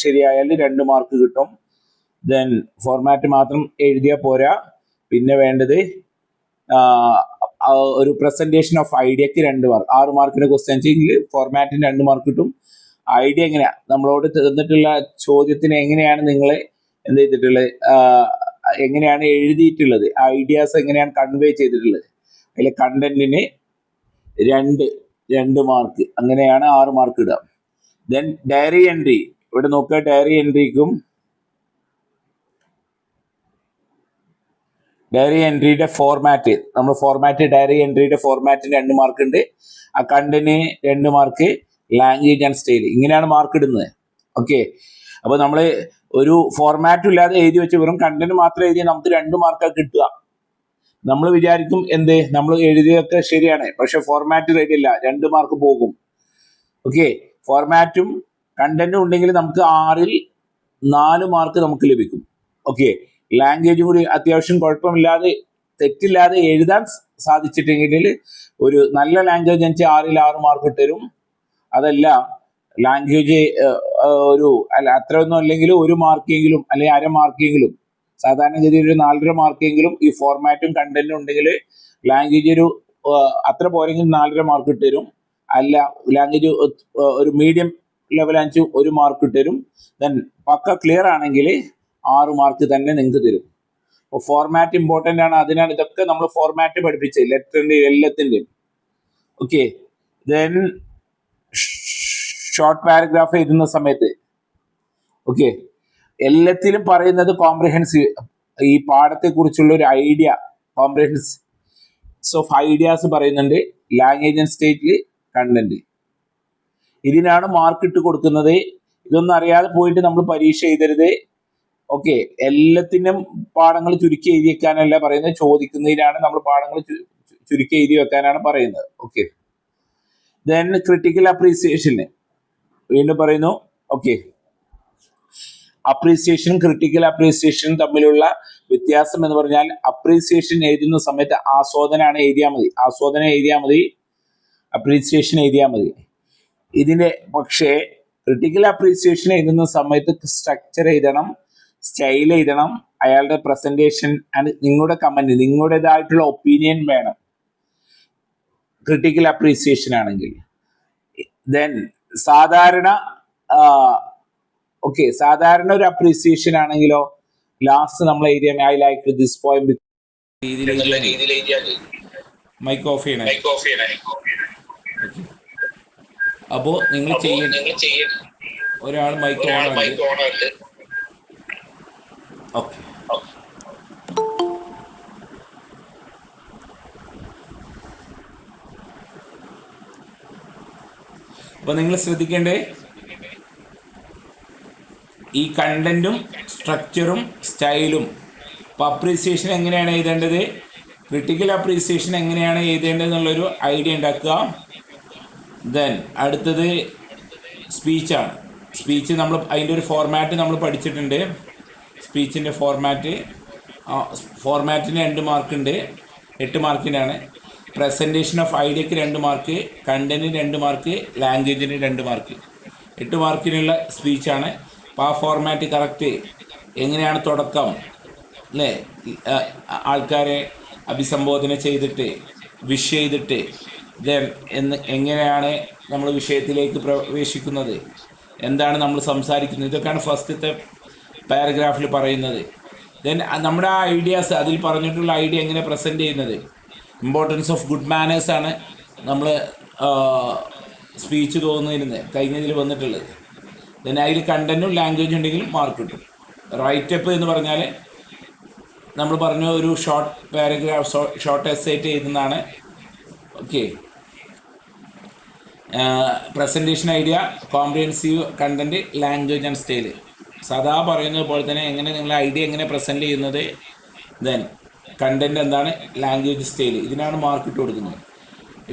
ശരിയായാൽ 2 mark കിട്ടും. Then format മാത്രം എഴുതിയാൽ പോരാ, പിന്നെ വേണ്ടത് ഒരു പ്രസന്റേഷൻ ഓഫ് ഐഡിയക്ക് 2 മാർക്ക്. 6 മാർക്കിന്റെ ക്വസ്റ്റ്യൻ ചെയ്യെങ്കിൽ ഫോർമാറ്റിന് 2 മാർക്ക് കിട്ടും. ഐഡിയ എങ്ങനെയാ, നമ്മളോട് തന്നിട്ടുള്ള ചോദ്യത്തിന് എങ്ങനെയാണ് നിങ്ങൾ എന്ത് ചെയ്തിട്ടുള്ളത്, എങ്ങനെയാണ് എഴുതിയിട്ടുള്ളത്, ഐഡിയാസ് എങ്ങനെയാണ് കൺവേ ചെയ്തിട്ടുള്ളത്, അതിലെ കണ്ടന്റിന് 2 മാർക്ക്, അങ്ങനെയാണ് 6 മാർക്ക് ഇടുക. ദെൻ ഡയറി എൻട്രി, ഇവിടെ നോക്കുക, ഡയറി എൻട്രിയുടെ ഫോർമാറ്റ്, നമ്മൾ ഡയറി എൻട്രിയുടെ ഫോർമാറ്റിന് 2 മാർക്ക് ഉണ്ട്. ആ കണ്ടന്റിന് 2 മാർക്ക്, ലാംഗ്വേജ് ആൻഡ് സ്റ്റൈൽ, ഇങ്ങനെയാണ് മാർക്ക് ഇടുന്നത്. ഓക്കെ, അപ്പോൾ നമ്മൾ ഒരു ഫോർമാറ്റും ഇല്ലാതെ എഴുതി വെച്ച് വെറും കണ്ടന്റ് മാത്രം എഴുതിയാൽ നമുക്ക് 2 മാർക്കാണ് കിട്ടുക. നമ്മൾ വിചാരിക്കും എന്ത്, നമ്മൾ എഴുതിയൊക്കെ ശരിയാണ്, പക്ഷെ ഫോർമാറ്റ് റെഡി അല്ല, 2 മാർക്ക് പോകും. ഓക്കെ, ഫോർമാറ്റും കണ്ടന്റും ഉണ്ടെങ്കിൽ നമുക്ക് 6ൽ 4 മാർക്ക് നമുക്ക് ലഭിക്കും. ഓക്കെ, ലാംഗ്വേജും കൂടി അത്യാവശ്യം കുഴപ്പമില്ലാതെ തെറ്റില്ലാതെ എഴുതാൻ സാധിച്ചിട്ടെങ്കിൽ ഒരു നല്ല ലാംഗ്വേജ് വെച്ചാൽ 6ൽ 6 മാർക്ക് തരും. അതല്ല ലാംഗ്വേജ് അത്രയൊന്നും അല്ലെങ്കിൽ 1 മാർക്കെങ്കിലും അല്ലെങ്കിൽ 1/2 മാർക്കെങ്കിലും, സാധാരണഗതിയിൽ ഒരു 4.5 മാർക്കെങ്കിലും ഈ ഫോർമാറ്റും കണ്ടന്റും ഉണ്ടെങ്കിൽ ലാംഗ്വേജ് അത്ര പോരെങ്കിൽ 4.5 മാർക്ക് തരും. അല്ല ലാംഗ്വേജ് ഒരു മീഡിയം ലെവൽ ആണെന്ന് 1 മാർക്ക് തരും. ദെൻ പക്ക ക്ലിയർ ആണെങ്കിൽ 6 മാർക്ക് തന്നെ നിങ്ങൾക്ക് തരും. അപ്പോൾ ഫോർമാറ്റ് ഇമ്പോർട്ടൻ്റ് ആണ്. അതിനാണ് ഇതൊക്കെ നമ്മൾ ഫോർമാറ്റ് പഠിപ്പിച്ചത്, ലെറ്ററിൻ്റെയും എല്ലാത്തിൻ്റെയും. ഓക്കെ, ദെൻ ഷോർട്ട് പാരഗ്രാഫ് എഴുതുന്ന സമയത്ത് ഓക്കെ, എല്ലാത്തിലും പറയുന്നത് കോംപ്രിഹെൻസീവ്, ഈ പാഠത്തെക്കുറിച്ചുള്ള ഒരു ഐഡിയ, കോംപ്രിഹെൻസ് ഓഫ് ഐഡിയാസ് പറയുന്നുണ്ട്. ലാംഗ്വേജ് ആൻഡ് സ്റ്റേറ്റിൽ കണ്ടന്റ്, ഇതിനാണ് മാർക്ക് ഇട്ട് കൊടുക്കുന്നത്. ഇതൊന്നും അറിയാതെ പോയിട്ട് നമ്മൾ പരീക്ഷ എഴുതരുത്. ഓക്കെ, എല്ലാത്തിനും പാഠങ്ങൾ ചുരുക്കി എഴുതി വെക്കാനല്ല പറയുന്നത്, ചോദിക്കുന്നതിനാണ് നമ്മൾ പാഠങ്ങൾ ചുരുക്കി എഴുതി വെക്കാനാണ് പറയുന്നത്. ഓക്കെ, ദെൻ ക്രിട്ടിക്കൽ അപ്രീസിയേഷന് വീണ്ടും പറയുന്നു. ഓക്കെ, അപ്രീസിയേഷനും ക്രിട്ടിക്കൽ അപ്രീസിയേഷനും തമ്മിലുള്ള വ്യത്യാസം എന്ന് പറഞ്ഞാൽ, അപ്രീസിയേഷൻ എഴുതുന്ന സമയത്ത് ആസ്വാദനം എഴുതിയാൽ മതി, അപ്രീസിയേഷൻ എഴുതിയാൽ മതി. ഇതിന്റെ പക്ഷേ ക്രിട്ടിക്കൽ അപ്രീസിയേഷൻ എഴുതുന്ന സമയത്ത് സ്ട്രക്ചർ എഴുതണം, സ്റ്റൈൽ എഴുതണം, അയാളുടെ പ്രസന്റേഷൻ ആൻഡ് നിങ്ങളുടെ കമന്റ്, നിങ്ങളുടേതായിട്ടുള്ള ഒപ്പീനിയൻ വേണം ക്രിട്ടിക്കൽ അപ്രീസിയേഷൻ ആണെങ്കിൽ. ദെൻ സാധാരണ ഒരു അപ്രീസിയേഷൻ ആണെങ്കിലോ ലാസ്റ്റ് നമ്മൾ എഴുതിയ I like this point, mic off ചെയ്യണേ. അപ്പോ നിങ്ങൾ ഒരാൾ മൈക്ക് ഓൺ ആയിട്ട്. ഓക്കെ, അപ്പൊ നിങ്ങൾ ശ്രദ്ധിക്കേണ്ടേ, ഈ കണ്ടന്റും സ്ട്രക്ചറും സ്റ്റൈലും. അപ്പോൾ അപ്രീസിയേഷൻ എങ്ങനെയാണ് എഴുതേണ്ടത്, ക്രിട്ടിക്കൽ അപ്രീസിയേഷൻ എങ്ങനെയാണ് എഴുതേണ്ടത് എന്നുള്ളൊരു ഐഡിയ ഉണ്ടാക്കുക. ദെൻ അടുത്തത് സ്പീച്ചാണ്. സ്പീച്ച് നമ്മൾ അതിൻ്റെ ഒരു ഫോർമാറ്റ് നമ്മൾ പഠിച്ചിട്ടുണ്ട്. സ്പീച്ചിൻ്റെ ഫോർമാറ്റിന് 2 മാർക്ക് ഉണ്ട്, 8 മാർക്കിനാണ്. പ്രസൻറ്റേഷൻ ഓഫ് ഐഡിയക്ക് 2 മാർക്ക്, കണ്ടന്റിന് 2 മാർക്ക്, ലാംഗ്വേജിന് 2 മാർക്ക്, 8 മാർക്കിനുള്ള സ്പീച്ചാണ്. അപ്പോൾ ആ ഫോർമാറ്റ് കറക്റ്റ്, എങ്ങനെയാണ് തുടക്കം അല്ലേ, ആൾക്കാരെ അഭിസംബോധന ചെയ്തിട്ട് വിഷ് ചെയ്തിട്ട് എങ്ങനെയാണ് നമ്മൾ വിഷയത്തിലേക്ക് പ്രവേശിക്കുന്നത്, എന്താണ് നമ്മൾ സംസാരിക്കുന്നത്, ഇതൊക്കെയാണ് ഫസ്റ്റത്തെ പാരഗ്രാഫിൽ പറയുന്നത്. ദെൻ നമ്മുടെ ആ ഐഡിയാസ്, അതിൽ പറഞ്ഞിട്ടുള്ള ഐഡിയ എങ്ങനെ പ്രസൻറ്റ് ചെയ്യുന്നത്, ഇമ്പോർട്ടൻസ് ഓഫ് ഗുഡ് മാനേഴ്സ് ആണ് നമ്മൾ സ്പീച്ച് തോന്നുന്നിരുന്നത് കഴിഞ്ഞതിൽ വന്നിട്ടുള്ളത്. ദെൻ അതിൽ കണ്ടന്റും ലാംഗ്വേജും ഉണ്ടെങ്കിൽ മാർക്ക് കിട്ടും. റൈറ്റപ്പ് എന്ന് പറഞ്ഞാൽ നമ്മൾ പറഞ്ഞ ഒരു ഷോർട്ട് പാരഗ്രാഫ്, ഷോർട്ട് എസ്സേറ്റ് എഴുതുന്നതാണ്. Okay, presentation idea, comprehensive content, language and style. സാധാ പറയുന്നത് പോലെ തന്നെ എങ്ങനെ നിങ്ങൾ ഐഡിയ എങ്ങനെ പ്രസൻറ്റ് ചെയ്യുന്നത്, ദെൻ കണ്ടന്റ് എന്താണ്, ലാംഗ്വേജ് സ്റ്റൈൽ, ഇതിനാണ് മാർക്ക് ഇട്ട് കൊടുക്കുന്നത്.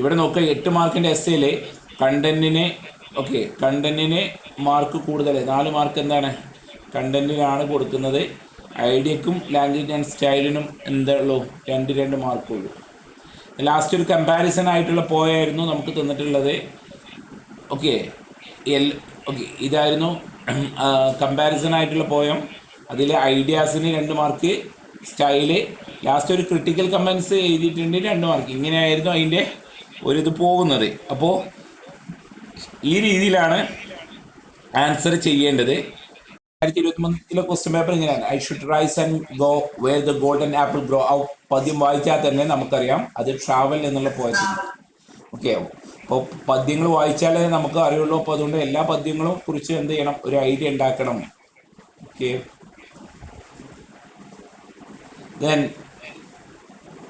ഇവിടെ നോക്കുക, 8 മാർക്കിൻ്റെ എസ്സേയിൽ കണ്ടന്റിന് മാർക്ക് കൂടുതൽ, 4 മാർക്ക് എന്താണ് കണ്ടന്റിനാണ് കൊടുക്കുന്നത്. ഐഡിയക്കും ലാംഗ്വേജ് ആൻഡ് സ്റ്റൈലിനും എന്താണുള്ളൂ 2 മാർക്കുള്ളൂ. ലാസ്റ്റ് ഒരു കമ്പാരിസൺ ആയിട്ടുള്ള പോയായിരുന്നു നമുക്ക് തന്നിട്ടുള്ളത്. ഓക്കെ, ഇതായിരുന്നു കമ്പാരിസൺ ആയിട്ടുള്ള പോയം. അതിൽ ഐഡിയാസിന് 2 മാർക്ക്, സ്റ്റൈല്, ലാസ്റ്റ് ഒരു ക്രിട്ടിക്കൽ കമൻസ് എഴുതിയിട്ടുണ്ട് 2 മാർക്ക്. ഇങ്ങനെയായിരുന്നു അതിൻ്റെ ഒരിത് പോകുന്നത്. അപ്പോൾ ഈ രീതിയിലാണ് ആൻസർ ചെയ്യേണ്ടത്. 2023 ക്വസ്റ്റ്യൻ പേപ്പർ ഇങ്ങനെയാണ്: I should rise and go where the golden apple grow. ആ പദ്യം വായിച്ചാൽ തന്നെ നമുക്കറിയാം അത് ട്രാവൽ എന്നുള്ള പോയത്തിന്. ഓക്കെ, അപ്പോൾ പദ്യങ്ങൾ വായിച്ചാലേ നമുക്ക് അറിയുള്ളൂ. അപ്പോൾ അതുകൊണ്ട് എല്ലാ പദ്യങ്ങളും കുറിച്ച് എന്ത് ചെയ്യണം, ഒരു ഐഡിയ ഉണ്ടാക്കണം. ഓക്കെ, ദെൻ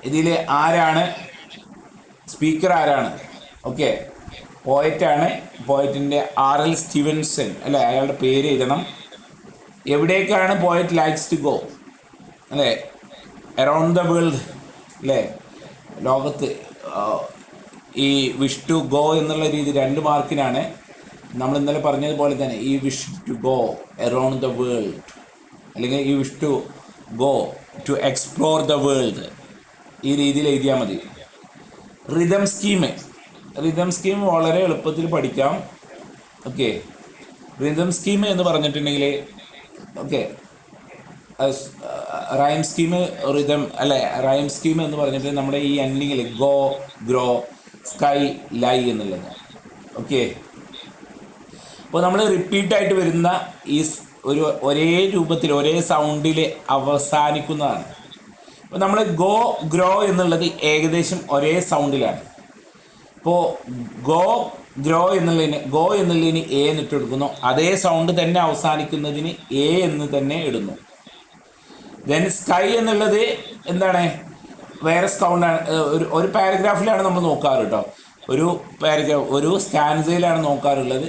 ഇതിൽ ആരാണ് സ്പീക്കർ, ആരാണ്? ഓക്കെ, പോയറ്റാണ്. പോയറ്റിൻ്റെ RL സ്റ്റീവൻസൺ അല്ലേ, അയാളുടെ പേര് എഴുതണം. എവിടേക്കാണ് പോയറ്റ് ലൈക്സ് ടു ഗോ അല്ലേ? അറൗണ്ട് ദ വേൾഡ് അല്ലേ, ലോകത്ത്. ഈ വിഷ് ടു ഗോ എന്നുള്ള രീതി 2 മാർക്കിനാണ്. നമ്മൾ ഇന്നലെ പറഞ്ഞതുപോലെ തന്നെ ഈ wish to go around the world, അല്ലെങ്കിൽ ഈ wish to go to explore the world, ഈ രീതിയിൽ എഴുതിയാൽ മതി. റിതം സ്കീം വളരെ എളുപ്പത്തിൽ പഠിക്കാം. ഓക്കെ, റിതം സ്കീം എന്ന് പറഞ്ഞിട്ടുണ്ടെങ്കിൽ, ഓക്കെ, റൈം സ്കീം, റിതം അല്ലേ. റൈം സ്കീം എന്ന് പറഞ്ഞിട്ട് നമ്മുടെ ഈ എൻഡിങ്ങിൽ ഗോ, ഗ്രോ, സ്കൈ, ലൈ എന്നുള്ളത്. ഓക്കെ, അപ്പോൾ നമ്മൾ റിപ്പീറ്റായിട്ട് വരുന്ന ഈ ഒരു ഒരേ രൂപത്തിൽ ഒരേ സൗണ്ടിൽ അവസാനിക്കുന്നതാണ്. അപ്പോൾ നമ്മൾ ഗോ, ഗ്രോ എന്നുള്ളത് ഏകദേശം ഒരേ സൗണ്ടിലാണ്. ഇപ്പോൾ ഗോ എന്നുള്ളതിന് എ എന്നിട്ട് എടുക്കുന്നു. അതേ സൗണ്ട് തന്നെ അവസാനിക്കുന്നതിന് എ എന്ന് തന്നെ ഇടുന്നു. ദെൻ സ്കൈ എന്നുള്ളത് എന്താണ്, വേറെ സൗണ്ടാണ്. ഒരു പാരഗ്രാഫിലാണ് നമ്മൾ നോക്കാറ് കേട്ടോ. ഒരു സ്റ്റാൻസയിലാണ് നോക്കാറുള്ളത്.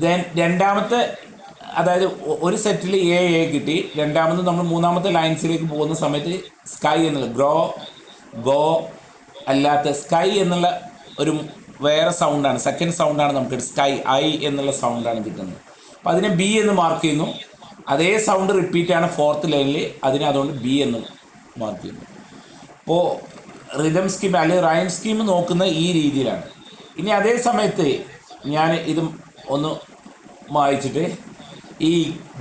ദെൻ രണ്ടാമത്തെ, അതായത് ഒരു സെറ്റിൽ എ കിട്ടി. രണ്ടാമത് നമ്മൾ മൂന്നാമത്തെ ലൈൻസിലേക്ക് പോകുന്ന സമയത്ത് സ്കൈ എന്നുള്ള ഗോ അല്ലാത്ത സ്കൈ എന്നുള്ള ഒരു വേറെ സൗണ്ടാണ്, സെക്കൻഡ് സൗണ്ടാണ് നമുക്ക് സ്കൈ, ഐ എന്നുള്ള സൗണ്ടാണ് കിട്ടുന്നത്. അപ്പോൾ അതിനെ ബി എന്ന് മാർക്ക് ചെയ്യുന്നു. അതേ സൗണ്ട് റിപ്പീറ്റാണ് 4th ലൈനിൽ, അതിനെ അതുകൊണ്ട് ബി എന്ന് മാർക്ക് ചെയ്യുന്നു. അപ്പോൾ റിതം സ്കീം അല്ലെങ്കിൽ റൈം സ്കീം നോക്കുന്ന ഈ രീതിയിലാണ്. ഇനി അതേ സമയത്ത് ഞാൻ ഇത് ഒന്ന് വായിച്ചിട്ട്, ഈ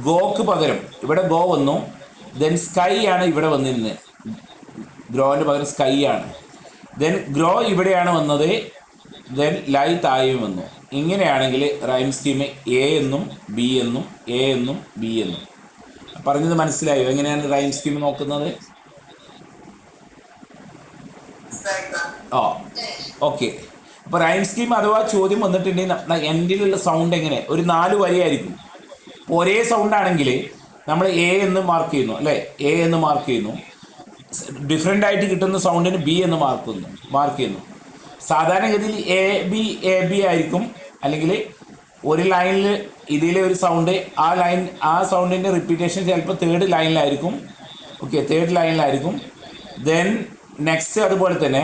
ഗോക്ക് പകരം ഇവിടെ ഗോ വന്നു, ദെൻ സ്കൈ ആണ് ഇവിടെ വന്നിരുന്നത്. ഗ്രോവിന് പകരം സ്കൈ ആണ്. ദെൻ ഗ്രോ ഇവിടെയാണ് വന്നത്, ദെൻ ലൈ താഴെയും വന്നു. ഇങ്ങനെയാണെങ്കിൽ റൈം സ്കീം എ എന്നും ബി എന്നും, എ എന്നും ബി എന്നും. പറഞ്ഞത് മനസ്സിലായോ എങ്ങനെയാണ് റൈം സ്കീം നോക്കുന്നത്? ഓക്കെ, അപ്പോൾ റൈം സ്കീം അഥവാ ചോദ്യം വന്നിട്ടുണ്ടെങ്കിൽ എൻഡിലുള്ള സൗണ്ട് എങ്ങനെ, ഒരു 4 വരിയായിരിക്കും. ഒരേ സൗണ്ടാണെങ്കിൽ നമ്മൾ എ എന്ന് മാർക്ക് ചെയ്യുന്നു അല്ലേ, എ എന്ന് മാർക്ക് ചെയ്യുന്നു. ഡിഫറെൻ്റ് ആയിട്ട് കിട്ടുന്ന സൗണ്ടിന് ബി എന്ന് മാർക്ക് ചെയ്യുന്നു. സാധാരണഗതിയിൽ എ ബി ആയിരിക്കും. അല്ലെങ്കിൽ ഒരു ലൈനിൽ ഇതിലെ ഒരു സൗണ്ട്, ആ സൗണ്ടിൻ്റെ റിപ്പീറ്റേഷൻ ചിലപ്പോൾ 3rd ലൈനിലായിരിക്കും. ഓക്കെ, 3rd ലൈനിലായിരിക്കും. ദെൻ നെക്സ്റ്റ് അതുപോലെ തന്നെ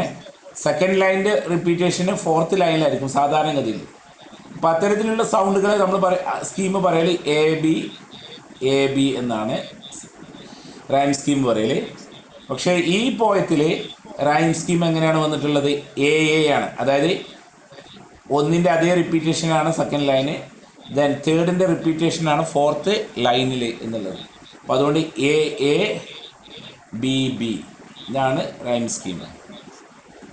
2nd ലൈനിൻ്റെ റിപ്പീറ്റേഷന് 4th ലൈനിലായിരിക്കും സാധാരണഗതിയിൽ. അപ്പം അത്തരത്തിലുള്ള സൗണ്ടുകളെ നമ്മൾ സ്കീം പറയൽ എ ബി എന്നാണ് റൈം സ്കീം പറയൽ. പക്ഷേ ഈ പോയത്തിൽ റൈം സ്കീം എങ്ങനെയാണ് വന്നിട്ടുള്ളത്? എ ആണ്. അതായത് 1ൻ്റെ അതേ റിപ്പീറ്റേഷനാണ് 2nd ലൈന്, ദെൻ 3ഡിൻ്റെ റിപ്പീറ്റേഷനാണ് 4th ലൈനിൽ എന്നുള്ളത്. അപ്പോൾ അതുകൊണ്ട് എ ബി ഇതാണ് റൈം സ്കീം.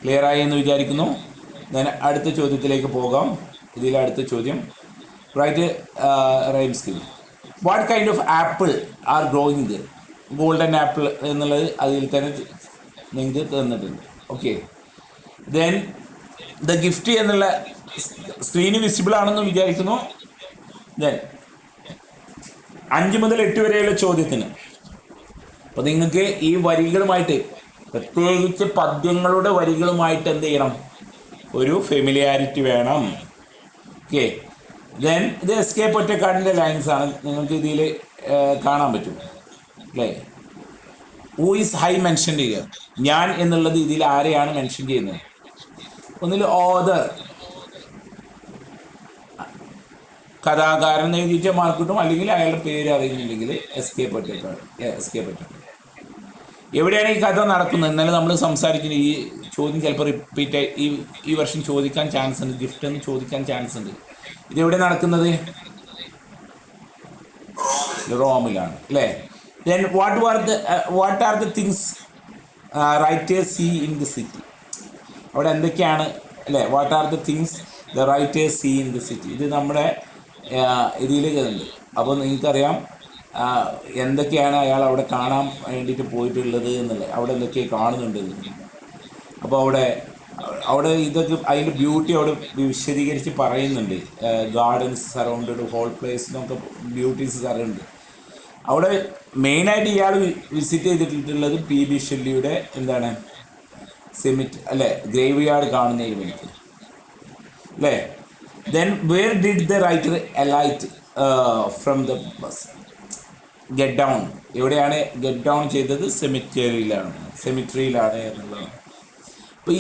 ക്ലിയർ ആയി എന്ന് വിചാരിക്കുന്നു. ഞാൻ അടുത്ത ചോദ്യത്തിലേക്ക് പോകാം. ഇതിലെ അടുത്ത ചോദ്യം, right rhyme scheme. What kind of apple are growing there? Golden apple എന്നുള്ളത് അതിൽ തന്നെ നിങ്ങൾക്ക് തന്നിട്ടുണ്ട്. ഓക്കെ, ദെൻ ദ ഗിഫ്റ്റ് എന്നുള്ള സ്ക്രീന് വിസിബിൾ ആണെന്ന് വിചാരിക്കുന്നു. ദെൻ 5 മുതൽ 8 വരെയുള്ള ചോദ്യത്തിന്, അപ്പോൾ നിങ്ങൾക്ക് ഈ വരികളുമായിട്ട്, പ്രത്യേകിച്ച് പദ്യങ്ങളുടെ വരികളുമായിട്ട് എന്ത് ചെയ്യണം, ഒരു ഫെമിലിയാരിറ്റി വേണം. ഓക്കെ, ദെൻ ഇത് SK പൊറ്റക്കാടിൻ്റെ ലൈൻസ് ആണ്, നിങ്ങൾക്ക് ഇതിൽ കാണാൻ പറ്റും അല്ലേ. ഹൂ ഈസ് ഹൈ മെൻഷൻ ചെയ്യുക, ഞാൻ എന്നുള്ളത് ഇതിൽ ആരെയാണ് മെൻഷൻ ചെയ്യുന്നത്? ഒന്നിൽ ഓദർ, കഥാകാരൻ എഴുതിയിട്ട് മാർക്ക് കിട്ടും. അല്ലെങ്കിൽ അയാളുടെ പേര് അറിയുന്നില്ലെങ്കിൽ SK പൊറ്റക്കാട്. എവിടെയാണ് ഈ കഥ നടക്കുന്നത്? ഇന്നലെ നമ്മൾ സംസാരിക്കുന്നത്, ഈ ചോദ്യം ചിലപ്പോൾ റിപ്പീറ്റ് ഈ വർഷം ചോദിക്കാൻ ചാൻസ് ഉണ്ട്, ഗിഫ്റ്റ് എന്ന് ചോദിക്കാൻ ചാൻസ് ഉണ്ട്. ഇതെവിടെ നടക്കുന്നത്? റോമിലാണ് അല്ലേ. Then what are the things writers see in the city, അവിടെ എന്തൊക്കെയാണ് അല്ലേ, what are the things the writers see in the city, ഇത് നമ്മുടെ ഇതിലേക്ക് ഉണ്ട്. അപ്പോൾ നിങ്ങൾക്കറിയാം എന്തൊക്കെയാണ് അയാൾ അവിടെ കാണാൻ വേണ്ടിയിട്ട് പോയിട്ടുള്ളത് എന്നുള്ളത്, അവിടെ എന്തൊക്കെ കാണുന്നുണ്ട് എന്നുള്ളത്. അപ്പോൾ അവിടെ ഇതൊക്കെ അതിൻ്റെ ബ്യൂട്ടി അവിടെ വിശദീകരിച്ച് പറയുന്നുണ്ട്. ഗാർഡൻസ് സറൗണ്ടഡ്, ഹോൾ പ്ലേസ് എന്നൊക്കെ ബ്യൂട്ടീസ് സറൗണ്ട്. അവിടെ മെയിനായിട്ട് ഇയാൾ വിസിറ്റ് ചെയ്തിട്ടുള്ളത് പി.ബി. ഷെല്ലിയുടെ എന്താണ് അല്ലേ, ഗ്രേവ് യാർഡ് കാണുന്നതിന് വേണ്ടി അല്ലേ. Then where did the writer alight from the bus, get down, എവിടെയാണ് ഗെറ്റ് ഡൗൺ ചെയ്തത്, സെമിറ്ററിയിലാണ് എന്നുള്ളതാണ്. അപ്പോൾ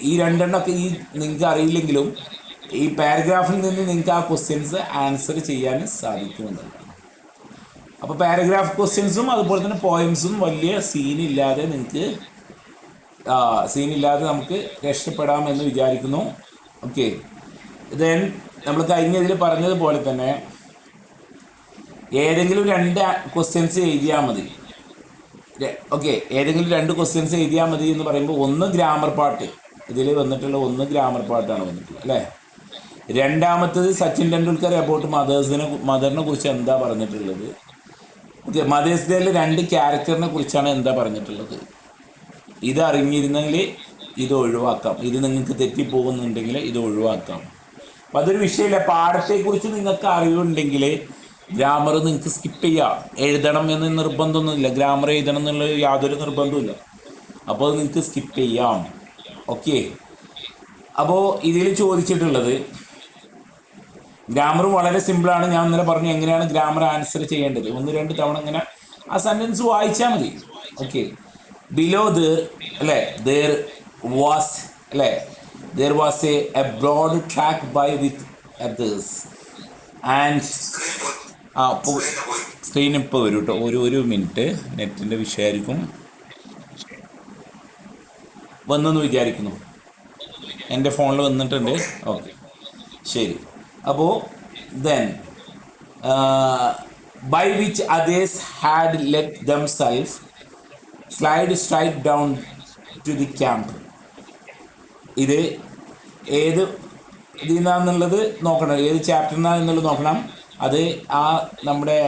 ഈ രണ്ടെണ്ണമൊക്കെ നിങ്ങൾക്ക് അറിയില്ലെങ്കിലും ഈ പാരഗ്രാഫിൽ നിന്ന് നിങ്ങൾക്ക് ആ ക്വസ്റ്റ്യൻസ് ആൻസർ ചെയ്യാൻ സാധിക്കുമെന്നുള്ളതാണ്. അപ്പോൾ പാരഗ്രാഫ് ക്വസ്റ്റ്യൻസും അതുപോലെ തന്നെ പോയംസും വലിയ സീനില്ലാതെ നമുക്ക് രക്ഷപ്പെടാമെന്ന് വിചാരിക്കുന്നു. ഓക്കെ, ദെൻ നമ്മൾ കഴിഞ്ഞതിൽ പറഞ്ഞതുപോലെ തന്നെ ഏതെങ്കിലും 2 ക്വസ്റ്റ്യൻസ് എഴുതിയാൽ മതി. ഓക്കെ, ഏതെങ്കിലും 2 ക്വസ്റ്റ്യൻസ് എഴുതിയാൽ മതി എന്ന് പറയുമ്പോൾ ഒന്ന് ഗ്രാമർ പാർട്ട്, ഇതിൽ വന്നിട്ടുള്ള ഒന്ന് ഗ്രാമർ പാർട്ടാണ് വന്നിട്ടുള്ളത് അല്ലേ. രണ്ടാമത്തത് സച്ചിൻ ടെണ്ടുൽക്കർ അബൌട്ട് മദറിനെ കുറിച്ച് എന്താ പറഞ്ഞിട്ടുള്ളത്. ഓക്കെ, മദേഴ്സ് ഡേയിൽ 2 ക്യാരക്ടറിനെ കുറിച്ചാണ് എന്താ പറഞ്ഞിട്ടുള്ളത്. ഇത് അറിഞ്ഞിരുന്നെങ്കിൽ ഇത് ഒഴിവാക്കാം, ഇത് നിങ്ങൾക്ക് തെറ്റിപ്പോകുന്നുണ്ടെങ്കിൽ ഇത് ഒഴിവാക്കാം. അപ്പം അതൊരു വിഷയമില്ല. പാഠത്തെക്കുറിച്ച് നിങ്ങൾക്ക് അറിവുണ്ടെങ്കിൽ ഗ്രാമർ നിങ്ങൾക്ക് സ്കിപ്പ് ചെയ്യാം. എഴുതണം എന്ന് നിർബന്ധമൊന്നുമില്ല, ഗ്രാമർ എഴുതണം എന്നുള്ള യാതൊരു നിർബന്ധമില്ല. അപ്പോൾ അത് നിങ്ങൾക്ക് സ്കിപ്പ് ചെയ്യാം. ഓക്കെ, അപ്പോൾ ഇതിൽ ചോദിച്ചിട്ടുള്ളത് ഗ്രാമർ വളരെ സിമ്പിളാണ്. ഞാൻ ഇന്നലെ പറഞ്ഞു എങ്ങനെയാണ് ഗ്രാമർ ആൻസർ ചെയ്യേണ്ടത്. 1-2 തവണ ഇങ്ങനെ ആ സെൻറ്റൻസ് വായിച്ചാൽ മതി. ഓക്കെ, ബിലോ അല്ലേ, there was a broad track by with others and screen ഇപ്പോൾ വരും കേട്ടോ, ഒരു മിനിറ്റ്, നെറ്റിൻ്റെ വിഷയമായിരിക്കും. വന്നെന്ന് വിചാരിക്കുന്നു, എൻ്റെ ഫോണിൽ വന്നിട്ടുണ്ട്. ഓക്കെ, ശരി. അപ്പോൾ then by which others had let themself slide straight down to the camp. ഇത് ഏത് ഇതിൽ നിന്നാണെന്നുള്ളത് നോക്കണം, ഏത് ചാപ്റ്ററിനാണെന്നുള്ളത് നോക്കണം. അത് നമ്മുടെ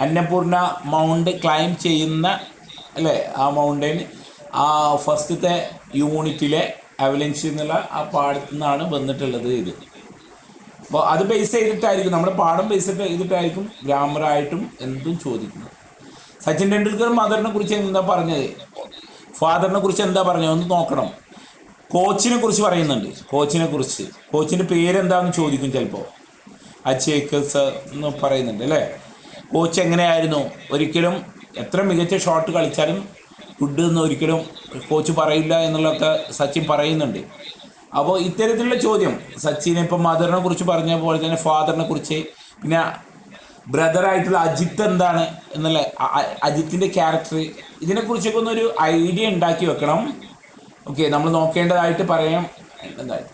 അന്നപൂർണ മൗണ്ട് ക്ലൈം ചെയ്യുന്ന അല്ലേ, ആ മൗണ്ടൻ ആ ഫസ്റ്റത്തെ യൂണിറ്റിലെ അവലൻസ് എന്നുള്ള ആ പാഠത്തു നിന്നാണ് വന്നിട്ടുള്ളത് ഇത്. അപ്പോൾ അത് ബേസ് ചെയ്തിട്ടായിരിക്കും, നമ്മുടെ പാഠം ബേസ് ചെയ്തിട്ടായിരിക്കും ഗ്രാമറായിട്ടും എന്തും ചോദിക്കുന്നത്. സച്ചിൻ ടെണ്ടുൽക്കർ മദറിനെ കുറിച്ച് എന്താ പറഞ്ഞത്, ഫാദറിനെ കുറിച്ച് എന്താ പറഞ്ഞത് ഒന്ന് നോക്കണം. കോച്ചിനെ കുറിച്ച് പറയുന്നുണ്ട്, കോച്ചിൻ്റെ പേരെന്താണെന്ന് ചോദിക്കും ചിലപ്പോൾ. അച്ചേക്കസ് എന്ന് പറയുന്നുണ്ട് അല്ലേ. കോച്ച് എങ്ങനെയായിരുന്നു, ഒരിക്കലും എത്ര മികച്ച ഷോട്ട് കളിച്ചാലും ഗുഡ് എന്ന് ഒരിക്കലും കോച്ച് പറയില്ല എന്നുള്ളതൊക്കെ സച്ചിൻ പറയുന്നുണ്ട്. അപ്പോൾ ഇത്തരത്തിലുള്ള ചോദ്യം സച്ചിനെ ഇപ്പം മദറിനെ കുറിച്ച് പറഞ്ഞ പോലെ തന്നെ ഫാദറിനെ കുറിച്ച്, പിന്നെ ബ്രദറായിട്ടുള്ള അജിത്ത് എന്താണ് എന്നുള്ള അജിത്തിൻ്റെ ക്യാരക്ടർ, ഇതിനെക്കുറിച്ചൊക്കെ ഒന്നൊരു ഐഡിയ ഉണ്ടാക്കി വെക്കണം. ഓക്കെ, നമ്മൾ നോക്കേണ്ടതായിട്ട് പറയാം. എന്തായിട്ട്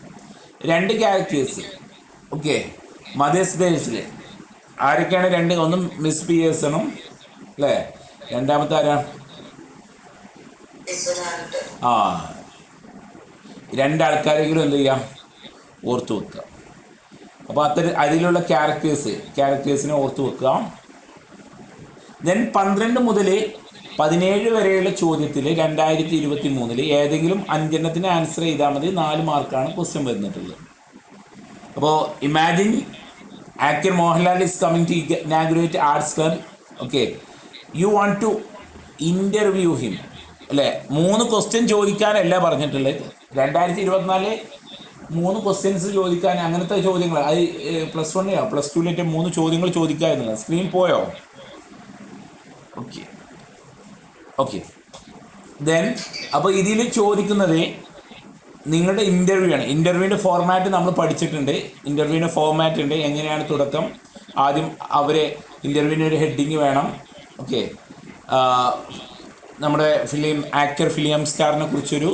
2 ക്യാരക്ടേഴ്സ്. ഓക്കെ, മദേഴ്സ് ഡേസിൽ ആരൊക്കെയാണ് 2? ഒന്ന് മിസ് പിയേഴ്സണും അല്ലേ, രണ്ടാമത്തെ ആരാ? 2 ആൾക്കാരെങ്കിലും എന്ത് ചെയ്യാം, ഓർത്ത് വെക്കുക. അപ്പോൾ അതിലുള്ള ക്യാരക്ടേഴ്സിനെ ഓർത്ത് വെക്കുക. ദെൻ 12 മുതൽ 17 വരെയുള്ള ചോദ്യത്തിൽ 2023 ഏതെങ്കിലും 5 ആൻസർ ചെയ്താൽ മതി. 4 മാർക്കാണ് ക്വസ്റ്റ്യൻ വരുന്നിട്ടുള്ളത്. അപ്പോൾ imagine actor Mohanlal is coming to inaugurate arts club. Okay, you want to interview him അല്ലേ. 3 ക്വസ്റ്റ്യൻ ചോദിക്കാനല്ല പറഞ്ഞിട്ടുള്ളത്. 2024 3 ക്വസ്റ്റ്യൻസ് ചോദിക്കാൻ, അങ്ങനത്തെ ചോദ്യങ്ങൾ. അത് +1 +2 3 ചോദ്യങ്ങൾ ചോദിക്കാമെന്നുള്ളത്. സ്ക്രീൻ പോയോ? ഓക്കെ ദെൻ അപ്പോൾ ഇതിൽ ചോദിക്കുന്നത് നിങ്ങളുടെ ഇൻ്റർവ്യൂ ആണ്. ഇൻ്റർവ്യൂവിൻ്റെ ഫോർമാറ്റ് നമ്മൾ പഠിച്ചിട്ടുണ്ട്. ഇൻ്റർവ്യൂവിൻ്റെ ഫോർമാറ്റ് ഉണ്ട്. എങ്ങനെയാണ് തുടക്കം, ആദ്യം ഇൻ്റർവ്യൂവിന് ഒരു ഹെഡിങ് വേണം. ഓക്കെ, നമ്മുടെ ഫിലിം സ്റ്റാറിനെ കുറിച്ചൊരു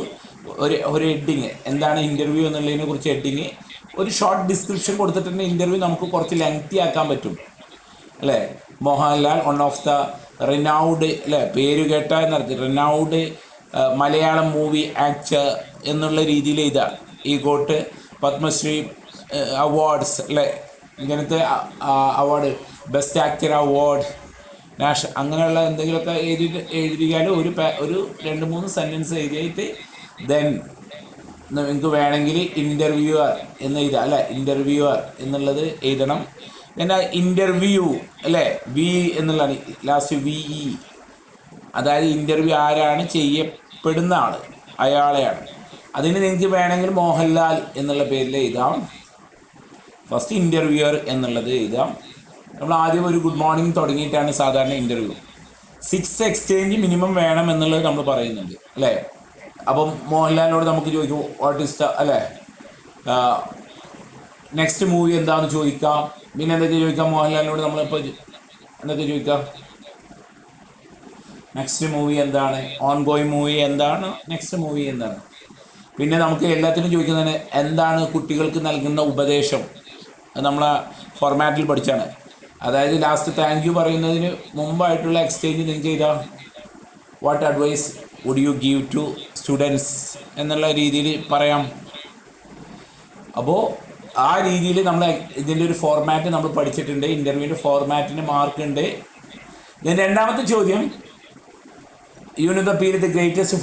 ഹെഡിങ്, എന്താണ് ഇൻ്റർവ്യൂ എന്നുള്ളതിനെ കുറിച്ച് ഹെഡിങ്, ഒരു ഷോർട്ട് ഡിസ്ക്രിപ്ഷൻ കൊടുത്തിട്ടുണ്ടെങ്കിൽ ഇൻ്റർവ്യൂ നമുക്ക് കുറച്ച് ലെങ്തി ആക്കാൻ പറ്റും അല്ലേ. Mohanlal one of the renowned അല്ലേ, പേര് കേട്ട എന്നർത്ഥം, റിനൗഡ് മലയാളം മൂവി ആക്ടർ എന്നുള്ള രീതിയിൽ ഇതാണ് ഈ കോട്ട്. പത്മശ്രീ അവാർഡ്സ് അല്ലേ, ഇങ്ങനത്തെ അവാർഡ്, ബെസ്റ്റ് ആക്ടർ അവാർഡ്, അങ്ങനെയുള്ള എന്തെങ്കിലുമൊക്കെ എഴുതിയാലും ഒരു 2-3 സെൻറ്റൻസ് എഴുതിയിട്ട് ദെൻ നിങ്ങൾക്ക് വേണമെങ്കിൽ ഇൻ്റർവ്യൂവർ എന്ന് എഴുതാം അല്ലേ, ഇൻ്റർവ്യൂവർ എന്നുള്ളത് എഴുതണം. പിന്നെ ഇൻ്റർവ്യൂ അല്ലേ, വി എന്നുള്ളതാണ് ലാസ്റ്റ്, VE, അതായത് ഇൻ്റർവ്യൂ ആരാണ് ചെയ്യപ്പെടുന്ന ആൾ, അയാളെയാണ്. അതിന് നിങ്ങൾക്ക് വേണമെങ്കിൽ മോഹൻലാൽ എന്നുള്ള പേരിൽ എഴുതാം. ഫസ്റ്റ് ഇൻ്റർവ്യൂവർ എന്നുള്ളത് എഴുതാം. നമ്മൾ ആദ്യം ഒരു ഗുഡ് മോർണിംഗ് തുടങ്ങിയിട്ടാണ് സാധാരണ ഇൻ്റർവ്യൂ. 6 എക്സ്ചേഞ്ച് മിനിമം വേണം എന്നുള്ളത് നമ്മൾ പറയുന്നുണ്ട് അല്ലേ. അപ്പം മോഹൻലാലിനോട് നമുക്ക് ചോദിക്കും വാട്ട് ഈസ് ദ അല്ലേ, നെക്സ്റ്റ് മൂവി എന്താണെന്ന് ചോദിക്കാം. പിന്നെ എന്തൊക്കെ ചോദിക്കാം മോഹൻലാലിനോട്, നമ്മളിപ്പോൾ എന്തൊക്കെ ചോദിക്കാം, നെക്സ്റ്റ് മൂവി എന്താണ്, ഓൺ ഗോയിങ് മൂവി എന്താണ്, നെക്സ്റ്റ് മൂവി എന്താണ്. പിന്നെ നമുക്ക് എല്ലാത്തിനും ചോദിക്കുന്നതിന് എന്താണ് കുട്ടികൾക്ക് നൽകുന്ന ഉപദേശം, നമ്മളെ ഫോർമാറ്റിൽ പഠിച്ചാണ്. അതായത് ലാസ്റ്റ് താങ്ക് യു പറയുന്നതിന് മുമ്പായിട്ടുള്ള എക്സ്ചേഞ്ച് നിങ്ങൾക്ക് ചെയ്താൽ what advice would you give to students എന്നുള്ള രീതിയിൽ പറയാം. അപ്പോൾ ആ രീതിയിൽ നമ്മൾ ഇതിൻ്റെ ഒരു ഫോർമാറ്റ് നമ്മൾ പഠിച്ചിട്ടുണ്ട്. ഇൻ്റർവ്യൂവിൻ്റെ ഫോർമാറ്റിന് മാർക്ക് ഉണ്ട്. ഇതിന് രണ്ടാമത്തെ ചോദ്യം, you know the period the greatest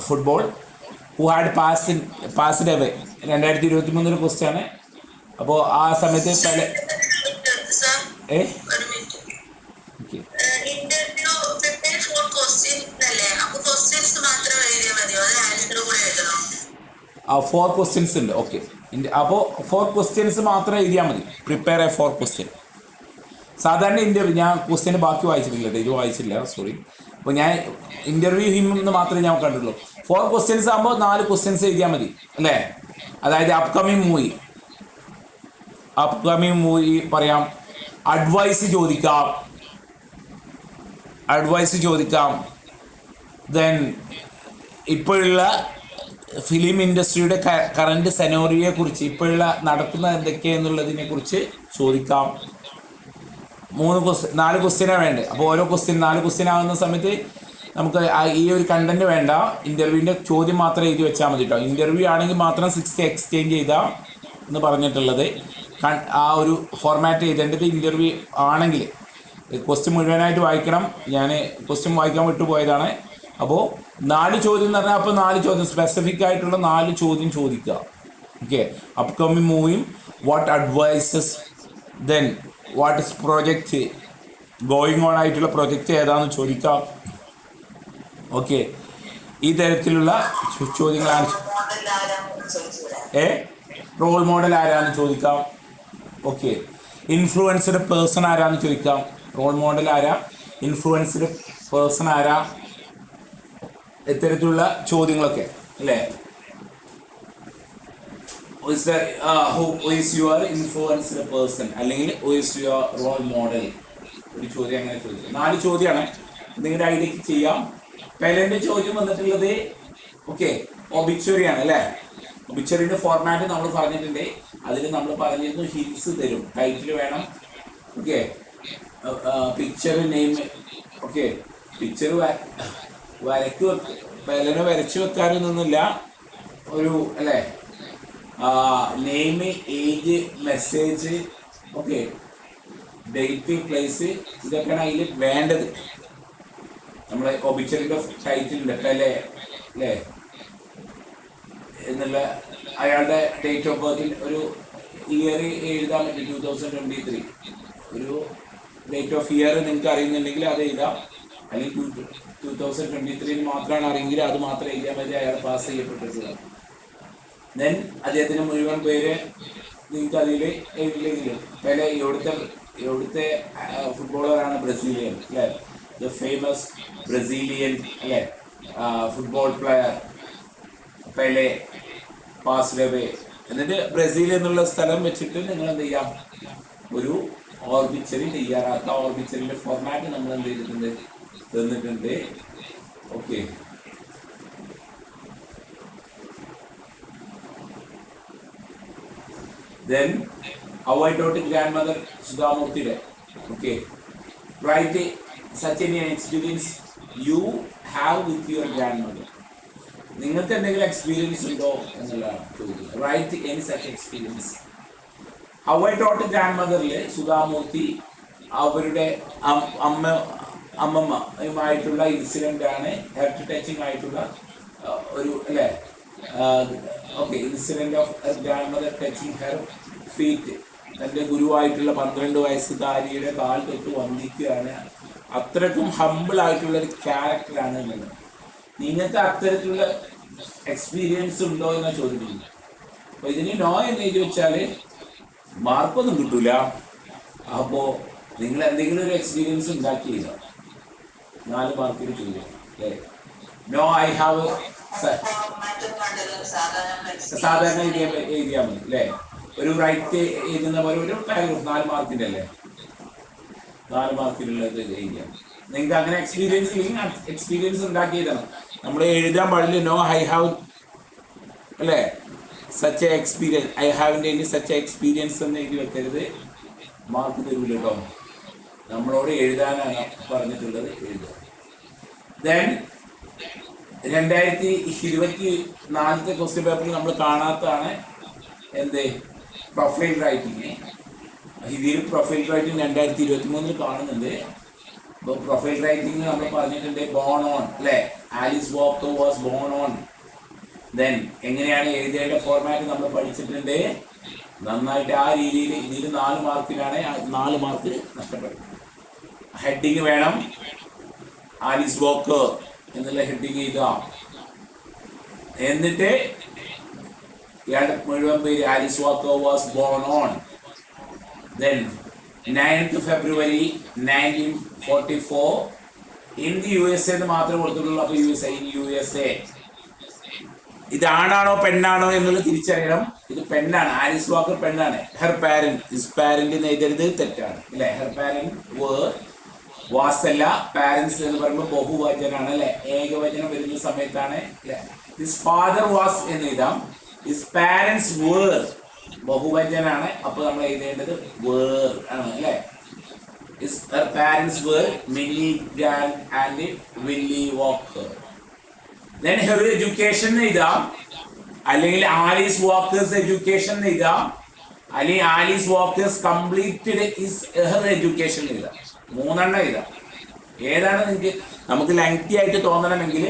football who had passed away, 2023 ക്വസ്റ്റ്യാണ്. അപ്പോൾ ആ സമയത്ത് ഫോർ ക്വസ്റ്റ്യൻസ് ഉണ്ട്. ഓക്കെ, അപ്പോൾ 4 ക്വസ്റ്റ്യൻസ് മാത്രം എഴുതിയാൽ മതി. Prepare A 4 question. സാധാരണ ഇൻ്റർവ്യൂ ഞാൻ ക്വസ്റ്റ്യന് ബാക്കി വായിച്ചിട്ടില്ല, ഇത് വായിച്ചില്ല, സോറി. അപ്പോൾ ഞാൻ ഇൻ്റർവ്യൂ ഹിമെന്ന് മാത്രമേ ഞാൻ കണ്ടുള്ളൂ. 4 ക്വസ്റ്റ്യൻസ് ആകുമ്പോൾ 4 ക്വസ്റ്റ്യൻസ് എഴുതിയാൽ മതി അല്ലേ. അതായത് അപ്കമിങ് മൂവി പറയാം, അഡ്വൈസ് ചോദിക്കാം. ദെൻ ഇപ്പോഴുള്ള ഫിലിം ഇൻഡസ്ട്രിയുടെ കറണ്ട് സെനോറിയെ കുറിച്ച്, ഇപ്പോഴുള്ള നടക്കുന്ന എന്തൊക്കെയെന്നുള്ളതിനെ കുറിച്ച് ചോദിക്കാം. 4 ക്വസ്റ്റ്യനാണ് വേണ്ടത്. അപ്പോൾ ഓരോ 4 ക്വസ്റ്റ്യൻ ആകുന്ന സമയത്ത് നമുക്ക് ഈ ഒരു കണ്ടന്റ് വേണ്ട, ഇൻ്റർവ്യൂവിൻ്റെ ചോദ്യം മാത്രം എഴുതി വെച്ചാൽ മതി കേട്ടോ. ഇൻ്റർവ്യൂ ആണെങ്കിൽ മാത്രം 6 എക്സ്ചേഞ്ച് ചെയ്താൽ എന്ന് പറഞ്ഞിട്ടുള്ളത്. ആ ഒരു ഫോർമാറ്റ് ചെയ്തേണ്ടത് ഇൻ്റർവ്യൂ ആണെങ്കിൽ ക്വസ്റ്റ്യൻ മുഴുവനായിട്ട് വായിക്കണം. ഞാൻ ക്വസ്റ്റ്യൻ വായിക്കാൻ വിട്ടുപോയതാണ്. അപ്പോൾ 4 ചോദ്യം എന്ന് പറഞ്ഞാൽ അപ്പോൾ 4 ചോദ്യം സ്പെസിഫിക് ആയിട്ടുള്ള 4 ചോദ്യം ചോദിക്കുക. ഓക്കെ, അപ്കമിങ് മൂവിയും, what advises, then what is project, going on ആയിട്ടുള്ള പ്രൊജക്റ്റ് ഏതാണെന്ന് ചോദിക്കാം. ഓക്കെ, ഈ തരത്തിലുള്ള ചോദ്യങ്ങളാണ്. റോൾ മോഡൽ ആരാന്ന് ചോദിക്കാം. ഓക്കെ, ഇൻഫ്ലുവൻസ്ഡ് പേഴ്സൺ ആരാന്ന് ചോദിക്കാം. റോൾ മോഡൽ ആരാ, ഇൻഫ്ലുവൻസ്ഡ് പേഴ്സൺ ആരാ, ഇത്തരത്തിലുള്ള ചോദ്യങ്ങളൊക്കെ അല്ലേ. who is your influenced person അല്ലെങ്കിൽ who is your role model, ഒരു ചോദ്യം അങ്ങനെ ചോദിക്കും. 4 ചോദ്യമാണ്, നിങ്ങളുടെ ഐഡിയക്ക് ചെയ്യാം. പെലന്റെ ചോദ്യം വന്നിട്ടുള്ളത് ഓക്കെ ഒബിച്വറിയാണ് അല്ലേ. ഒബിച്വറിന്റെ ഫോർമാറ്റ് നമ്മൾ പറഞ്ഞിട്ടുണ്ട്. അതിൽ നമ്മൾ പറഞ്ഞിരുന്നു ഹിൻസ് തരും, ടൈറ്റിൽ വേണം. Okay, picture, name. Okay, picture പെലനെ വരച്ചു വെക്കാനൊന്നുമില്ല, ഒരു അല്ലേ, name, age, message, okay, date, place, ഇതൊക്കെയാണ് അതിൽ വേണ്ടത്. നമ്മളെ ഒബിച്വറിൻ്റെ ടൈറ്റിലുണ്ട് പെലെ അല്ലേ എന്നുള്ള, അയാളുടെ ഡേറ്റ് ഓഫ് ബർത്തിൽ ഒരു ഇയർ എഴുതാൻ പറ്റും, 2023. ഒരു ഡേറ്റ് ഓഫ് ഇയർ നിങ്ങൾക്ക് അറിയുന്നുണ്ടെങ്കിൽ അത് എഴുതാം. അല്ലെങ്കിൽ 2023 മാത്രമാണ് അറിയെങ്കിൽ അത് മാത്രം എഴുതിയാൽ മതി. അയാൾ പാസ് ചെയ്യപ്പെട്ടിട്ടുള്ളത്. ദെൻ അദ്ദേഹത്തിന് മുഴുവൻ പേര് നിങ്ങൾക്ക് അതിൽ എഴുതില്ലെങ്കിലും പെലെ എവിടുത്തെ ഫുട്ബോളറാണ്, ബ്രസീലിയൻ അല്ലേ, ദ ഫേമസ് ബ്രസീലിയൻ അല്ലേ football player Pele passed away. എന്നിട്ട് ബ്രസീൽ എന്നുള്ള സ്ഥലം വെച്ചിട്ട് നിങ്ങൾ എന്ത് ചെയ്യാം, ഒരു ഓർബിച്ചറി തയ്യാറാക്കുക. ഓർബിച്ചറിന്റെ ഫോർമാറ്റ് നമ്മൾ എന്ത് ചെയ്തിട്ടുണ്ട്, തന്നിട്ടുണ്ട്. Okay, then how I taught grandmother സുധാമൂർത്തിയുടെ. Okay, write such an experience you have with your grandmother. നിങ്ങൾക്ക് എന്തെങ്കിലും എക്സ്പീരിയൻസ് ഉണ്ടോ എന്നുള്ളതാണ് ചോദ്യം. Write any such experience. How I taught grand മദറിൽ സുധാമൂർത്തി അവരുടെ അമ്മമ്മയുമായിട്ടുള്ള ഇൻസിഡന്റ് ആണ്, ഹെർട്ട് ടച്ചിങ് ആയിട്ടുള്ള ഒരു അല്ലേ. Okay, incident of grandmother touching her feet. തൻ്റെ ഗുരുവായിട്ടുള്ള 12 വയസ്സുകാരിയുടെ കാൽ തൊട്ട് വന്ദിക്കുകയാണ്. അത്രയ്ക്കും ഹമ്പിൾ ആയിട്ടുള്ള ഒരു ക്യാരക്ടറാണ് എന്നുള്ളത്. നിങ്ങൾക്ക് അത്തരത്തിലുള്ള എക്സ്പീരിയൻസ് ഉണ്ടോ എന്നാ ചോദിക്കുന്നത്. അപ്പൊ ഇതിന് നോ എന്ന് എഴുതി വെച്ചാൽ മാർക്കൊന്നും കിട്ടൂല. അപ്പോൾ നിങ്ങൾ എന്തെങ്കിലും ഒരു എക്സ്പീരിയൻസ് ഉണ്ടാക്കിയില്ല, 4 മാർക്കിന് ചോദിക്കും അല്ലേ. നോ ഐ ഹാവ് സാധാരണ എഴുതിയാൽ മതി അല്ലേ. ഒരു റൈറ്റ് എഴുതുന്ന പോലെ ഒരു പാരഗ്രാഫ് 4 മാർക്കിൻ്റെ അല്ലേ, 4 മാർക്കിനുള്ളത് എഴുതിയാൽ. നിങ്ങൾക്ക് അങ്ങനെ എക്സ്പീരിയൻസ് ഇല്ലെങ്കിൽ എക്സ്പീരിയൻസ് ഉണ്ടാക്കി എഴുതണം. നമ്മൾ എഴുതാൻ പാടില്ല നോ ഐ ഹാവ് അല്ലേ, സച്ച് എ എക്സ്പീരിയൻസ്, ഐ ഹാവിൻ്റെ ഇനി സച്ച് എ എക്സ്പീരിയൻസ് എന്ന് എഴുതി വെക്കരുത്, മാർക്ക് തരൂല കേട്ടോ. നമ്മളോട് എഴുതാനാണ് പറഞ്ഞിട്ടുള്ളത്, എഴുതുക. ദെൻ 2024 ക്വസ്റ്റ്യൻ പേപ്പറിൽ നമ്മൾ കാണാത്തതാണ് എന്ത്, പ്രൊഫൈൽ റൈറ്റിങ്. ഇതിൽ പ്രൊഫൈൽ റൈറ്റിംഗ് 2023 കാണുന്നുണ്ട്. അപ്പോൾ പ്രൊഫൈൽ റൈറ്റിംഗ് നമ്മൾ പറഞ്ഞിട്ടുണ്ട് ബോൺ ഓൺ അല്ലേ, Alice walker was born on. Then എങ്ങനെയാണ് എഴുതേണ്ട ഫോർമാറ്റ് നമ്മൾ പഠിച്ചിട്ടുണ്ട് നന്നായിട്ട്. ആ രീതിയിൽ ഇതിൽ 4 മാർക്കിനാണ്, 4 മാർക്ക് നഷ്ടപ്പെടും. ഹെഡിങ് വേണം, ആലിസ് വാക്കർ എന്നുള്ള ഹെഡിങ് എഴുതാം. എന്നിട്ട് ഇയാളുടെ മുഴുവൻ പേര് Alice walker was born on. Then 9th February 1944 in the USA എന്ന് മാത്രമേ കൊടുത്തിട്ടുള്ളൂ. അപ്പോൾ USA ഇതാണാണോ പെണ്ണാണോ എന്നുള്ളത് തിരിച്ചറിയണം. ഇത് പെണ്ണാണ്, ആലിസ് വാക്കർ പെണ്ണാണ്. ഹെർ പാരന്റ്, ഹിസ് പാരന്റ് എന്ന് എഴുതരുത്, തെറ്റാണ് അല്ലേ. ഹെർ പാരന്റ് വാസല്ല, പാരന്റ്സ് എന്ന് പറയുമ്പോൾ ബഹുവചനാണ് അല്ലെ, ഏകവചനം വരുന്ന സമയത്താണ് അല്ലെ. ഹിസ് ഫാദർ വാസ് എന്ന് എഴുതാം, ഹിസ് പാരന്റ്സ് വേർ ബഹുവചനാണ്, അപ്പോൾ നമ്മൾ എഴുതേണ്ടത് വേർ ആണ് അല്ലെ. Her parents were Millie Grand and Willie Walker. Then her education എഴുതാം, അല്ലെങ്കിൽ ആലീസ് വാക്കേഴ്സ് എഡ്യൂക്കേഷൻ എഴുതാം, അല്ലെങ്കിൽ Alice Walker's completed her education എഴുതാം. 3 എഴുതാം. ഏതാണ് നിങ്ങൾക്ക് നമുക്ക് ലെങ്തി ആയിട്ട് തോന്നണമെങ്കിൽ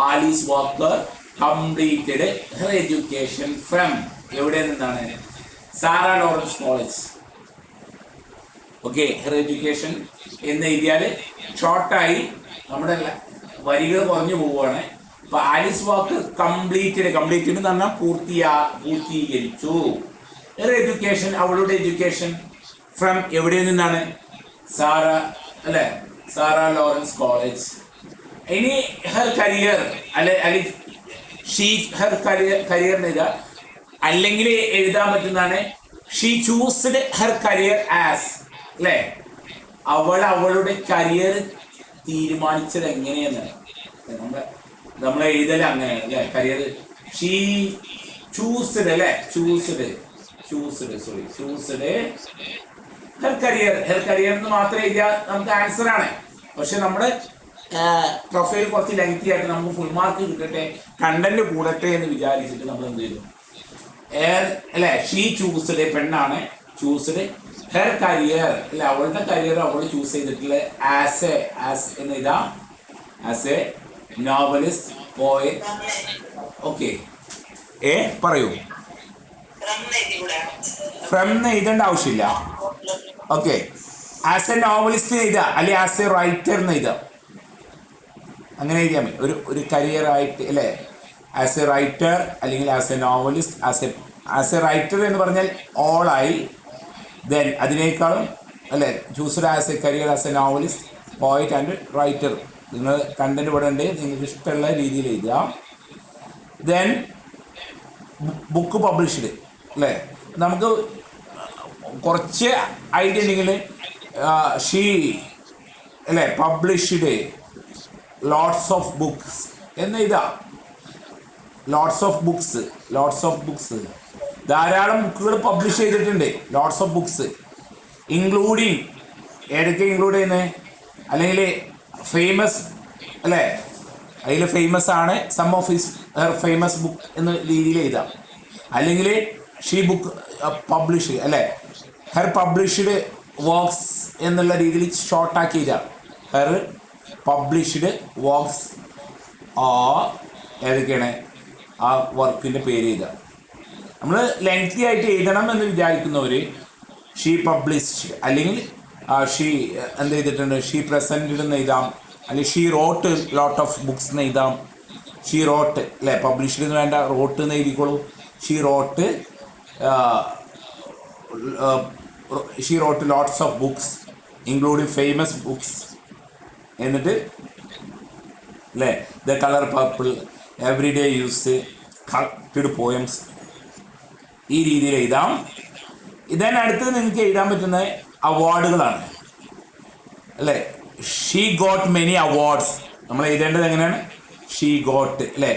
Alice Walker completed her education from എവിടെ നിന്നാണ്, Sarah Lawrence College. Okay, her education എന്ന് എഴുതിയാൽ ഷോർട്ടായി നമ്മുടെ വരികൾ കുറഞ്ഞു പോവുകയാണ്. അപ്പൊ ആലിസ് വാക്കർ കംപ്ലീറ്റഡ് എന്ന് പറഞ്ഞാൽ പൂർത്തീകരിച്ചു. ഹെർ എഡ്യൂക്കേഷൻ, അവളുടെ എഡ്യൂക്കേഷൻ ഫ്രം എവിടെ നിന്നാണ്, സാറ അല്ലെ, സാറ ലോറൻസ് കോളേജ്. ഇനി ഹെർ കരിയർ അല്ലെ ഷീ ഹെർ കരിയർ എഴുതാ, അല്ലെങ്കിൽ എഴുതാൻ പറ്റുന്നതാണ് ഷീ ചൂസ്ഡ് ഹെർ കരിയർ ആസ് അല്ലെ, അവളുടെ കരിയർ തീരുമാനിച്ചത് എങ്ങനെയെന്ന് നമ്മൾ എഴുതല് അങ്ങനെയാണ് അല്ലെ. കരിയർ ഷീ ചൂസ്ഡ് അല്ലെ, ചൂസ്ഡ് ഹെർ കരിയർ എന്ന് മാത്രം എഴുതിയാൽ നമുക്ക് ആൻസർ ആണ്. പക്ഷെ നമ്മുടെ പ്രൊഫൈൽ കുറച്ച് ലെങ്തി ആയിട്ട് നമുക്ക് ഫുൾ മാർക്ക് കിട്ടട്ടെ, കണ്ടന്റ് കൂടട്ടെ എന്ന് വിചാരിച്ചിട്ട് നമ്മൾ എന്ത് ചെയ്തു അല്ലെ. ഷീ ചൂസ്ഡ്, പെണ്ണാണ്, ചൂസ്ഡ് ഹെർ കരിയർ അല്ലെ, അവളുടെ കരിയർ അവൾ ചൂസ് ചെയ്തിട്ടുള്ള ആസ് എന്ന് ഇതാ, as a novelist, poet. Okay, പറയൂ. ഫ്രം എഴുതേണ്ട ആവശ്യമില്ല. ഓക്കെ, ആസ് എ നോവലിസ്റ്റ് എഴുതുക, അല്ലെങ്കിൽ ആസ് എ റൈറ്റർ എന്ന് എഴുതുക, അങ്ങനെ എഴുതിയാൽ മതി. ഒരു കരിയർ ആയിട്ട് അല്ലേ, ആസ് എ റൈറ്റർ അല്ലെങ്കിൽ as a novelist. As a writer എന്ന് പറഞ്ഞാൽ ഓളായി. ദെൻ അതിനേക്കാളും അല്ലേ, choosed as a career as a novelist, poet and writer. നിങ്ങൾ കണ്ടന്റ് ഇവിടെ ഉണ്ട്, നിങ്ങൾക്ക് ഇഷ്ടമുള്ള രീതിയിൽ എഴുതുക. ദെൻ ബുക്ക് പബ്ലിഷ്ഡ് അല്ലേ, നമുക്ക് കുറച്ച് ഐഡിയ ഉണ്ടെങ്കിൽ ഷീ അല്ലേ പബ്ലിഷ്ഡ് ലോട്ട്സ് ഓഫ് ബുക്സ് എന്ന് എഴുതാം. ലോട്ട്സ് ഓഫ് ബുക്സ് ധാരാളം ബുക്കുകൾ പബ്ലിഷ് ചെയ്തിട്ടുണ്ട്, ലോട്ട്സ് ഓഫ് ബുക്സ്, ഇൻക്ലൂഡിങ് ഏതൊക്കെ ഇൻക്ലൂഡ് ചെയ്യുന്നത്, അല്ലെങ്കിൽ ഫേമസ് അല്ലേ, അതിൽ ഫേമസ് ആണ് some of his her famous book എന്ന രീതിയിൽ എഴുതാം, അല്ലെങ്കിൽ ഷീ ബുക്ക് പബ്ലിഷ് അല്ലേ, ഹെർ പബ്ലിഷ്ഡ് വർക്ക്സ് എന്നുള്ള രീതിയിൽ ഷോർട്ടാക്കി എഴുതാം. ഹെർ പബ്ലിഷ്ഡ് വർക്ക്സ് ഏതൊക്കെയാണ് ആ വർക്കിൻ്റെ പേര് എഴുതാം. നമ്മൾ ലെങ്തി ആയിട്ട് എഴുതണം എന്ന് വിചാരിക്കുന്നവർ ഷീ പബ്ലിഷ്ഡ് അല്ലെങ്കിൽ ഷീ എന്ത് ചെയ്തിട്ടുണ്ട്, ഷീ പ്രസൻറ്റഡ് എന്ന് എഴുതാം, അല്ലെങ്കിൽ she wrote lot of books എന്ന് എഴുതാം. ഷീ റോട്ട് അല്ലേ, പബ്ലിഷ്ഡ് എന്ന് വേണ്ട, റോട്ട് എന്ന് എഴുതിക്കോളൂ. She wrote lots of books including famous books. എന്നിട്ട് അല്ലേ, the colour purple, every day use, collected poems, ഈ രീതിയിൽ എഴുതാം. ഇതന്നെ അടുത്തത് നിങ്ങൾക്ക് എഴുതാൻ പറ്റുന്ന അവാർഡുകളാണ് അല്ലേ. ഷീ ഗോട്ട് മെനി അവാർഡ്സ്, നമ്മൾ എഴുതേണ്ടത് എങ്ങനെയാണ്, ഷീ ഗോട്ട് അല്ലേ,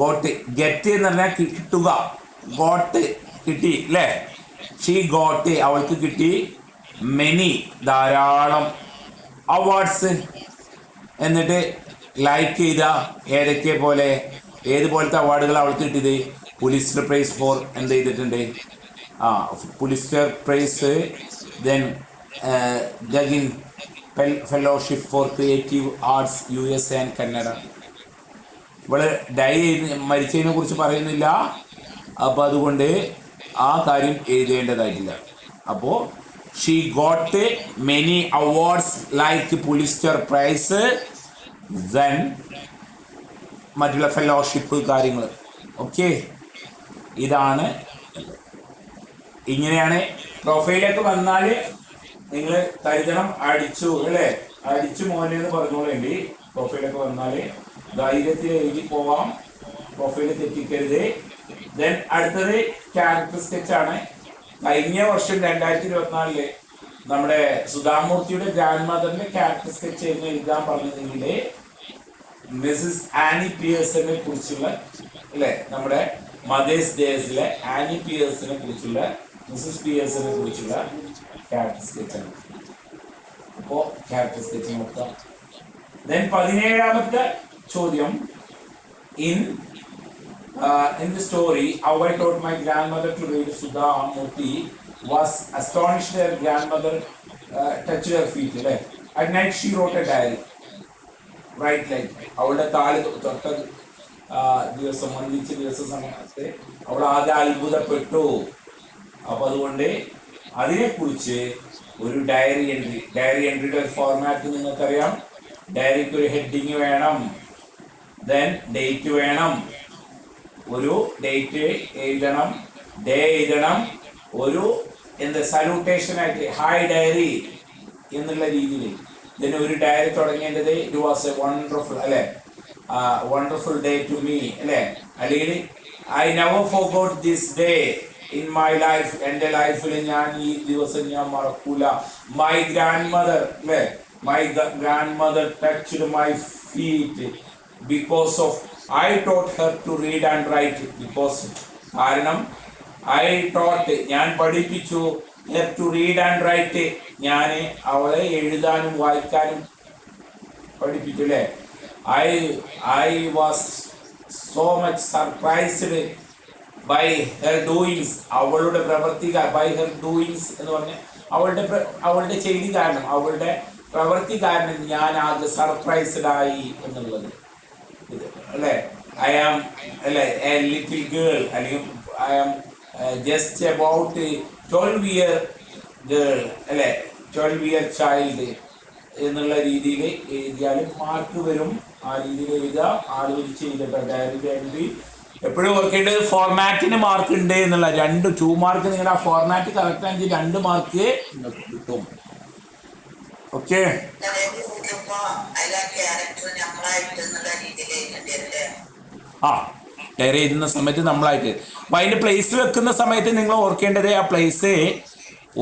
ഗോട്ട്, ഗെറ്റ് എന്ന് പറഞ്ഞാൽ കിട്ടുക, ഗോട്ട് കിട്ടി അല്ലേ, ഷീ ഗോട്ട് അവൾക്ക് കിട്ടി, മെനി ധാരാളം, അവാർഡ്സ് എന്നിട്ട് ലൈക്ക് ചെയ്ത ഏതൊക്കെ പോലെ, ഏതുപോലത്തെ അവാർഡുകൾ അവൾക്ക് കിട്ടിയത്, പുലിസ്റ്റർ പ്രൈസ് ഫോർ എന്ത് ചെയ്തിട്ടുണ്ട്, Pulitzer prize, then Guggenheim fellowship for creative arts US and Kannada. ഇവള് മരിച്ചതിനെ കുറിച്ച് പറയുന്നില്ല, അപ്പോൾ അതുകൊണ്ട് ആ കാര്യം എഴുതേണ്ടതായിട്ടില്ല. അപ്പോൾ she got many awards like Pulitzer prize, then മറ്റുള്ള ഫെലോഷിപ്പ് കാര്യങ്ങൾ. ഓക്കെ, ഇതാണ്. ഇങ്ങനെയാണ്. പ്രൊഫൈലേക്ക് വന്നാൽ നിങ്ങൾ കരുതണം, അടിച്ചു അല്ലേ, അടിച്ചു മോനെ എന്ന് പറഞ്ഞോളേണ്ടി. പ്രൊഫൈലൊക്കെ വന്നാൽ ധൈര്യത്തിൽ എഴുതി പോവാം, പ്രൊഫൈൽ തെറ്റിക്കരുത്. ദെൻ അടുത്തത് ക്യാരക്ടർ സ്കെച്ചാണ്. കഴിഞ്ഞ വർഷം 2024 നമ്മുടെ സുധാമൂർത്തിയുടെ ഗ്രാൻഡ് മദറിന്റെ ക്യാരക്ടർ സ്കെച്ച് ആയിരുന്നു എഴുതാൻ പറഞ്ഞതെങ്കിൽ മിസ്സസ് ആനി പിയേഴ്സനെ കുറിച്ചുള്ള അല്ലേ, നമ്മുടെ മദേഴ്സ് ഡേസിലെ ആനി പിയേഴ്സിനെ കുറിച്ചുള്ള, മിസ്സസ് പിയേഴ്സിനെ കുറിച്ചുള്ള ക്യാരക്ടർ സ്കെച്ചാണ്. അപ്പോൾ ക്യാരക്ടർ സ്കെച്ച് നോക്കാം. ദെൻ 17ാമത്തെ ചോദ്യം, in the story, how I taught my grandmother to read, Sudha Murthy was astonished her grandmother touched her feet. At night she wrote a diary. Right, like അവളുടെ കാല് തൊട്ട ദിവസം, മന്ദിച്ച ദിവസം സമയത്ത് അവൾ ആകെ അത്ഭുതപ്പെട്ടു. അപ്പോൾ അതുകൊണ്ട് അതിനെക്കുറിച്ച് ഒരു ഡയറി എൻട്രിയുടെ ഒരു ഫോർമാറ്റ് നിങ്ങൾക്കറിയാം. ഡയറിക്ക് ഒരു ഹെഡിങ് വേണം, ദെൻ ഡേറ്റ് വേണം, ഒരു ഡേറ്റ് എഴുതണം, ഡേ എഴുതണം, ഒരു സല്യൂട്ടേഷൻ ആയിട്ട് ഹായ് ഡയറി എന്നുള്ള രീതിയിൽ. ഇതിന് ഒരു ഡയറി തുടങ്ങേണ്ടത് ഇറ്റ് വാസ് എ വണ്ടർഫുൾ അല്ലേ, വണ്ടർഫുൾ ഡേ ടു മീ അല്ലേ, അല്ലെങ്കിൽ I never forgot this day in my life, എൻ്റെ ലൈഫിൽ ഞാൻ ഈ ദിവസം ഞാൻ മറക്കൂല. മൈ ഗ്രാൻഡ് മദർ അല്ലേ, my grand mother touched my feet because of I taught her to read and write, because കാരണം I taught, ഞാൻ പഠിപ്പിച്ചു, her to read and write, ഞാൻ അവളെ എഴുതാനും വായിക്കാനും പഠിപ്പിച്ചു അല്ലേ. I was so much surprised by her doings, അവളുടെ പ്രവൃത്തി, by her doings എന്ന് പറഞ്ഞാൽ അവളുടെ ചെയ്തി കാരണം, അവളുടെ പ്രവൃത്തി കാരണം ഞാൻ ആകെ സർപ്രൈസ്ഡ് ആയി എന്നുള്ളത് അല്ലേ. ഐ ആം അല്ലേ എ ലിറ്റിൽ ഗേൾ, അല്ലെങ്കിൽ I am just about 12-year girl അല്ലേ, 12-year ചൈൽഡ് എന്നുള്ള രീതിയിൽ എഴുതിയാലും മാർക്ക് വരും. ആ രീതിയിൽ എഴുതുക, ആളുകൾ ചെയ്തിട്ട് ഡയറി എഴുതി. എപ്പോഴും ഓർക്കേണ്ടത് ഫോർമാറ്റിന് മാർക്ക് ഉണ്ട് എന്നുള്ള, 2 മാർക്ക് നിങ്ങളുടെ ആ ഫോർമാറ്റ് കറക്റ്റ് ആണെങ്കിൽ 2 മാർക്ക് നിങ്ങൾക്ക് കിട്ടും. ഓക്കെ, ഡയറി എഴുതുന്ന സമയത്ത് നമ്മളായിട്ട്. അപ്പം അതിൻ്റെ പ്ലേസ് വെക്കുന്ന സമയത്ത് നിങ്ങൾ ഓർക്കേണ്ടത് ആ പ്ലേസ്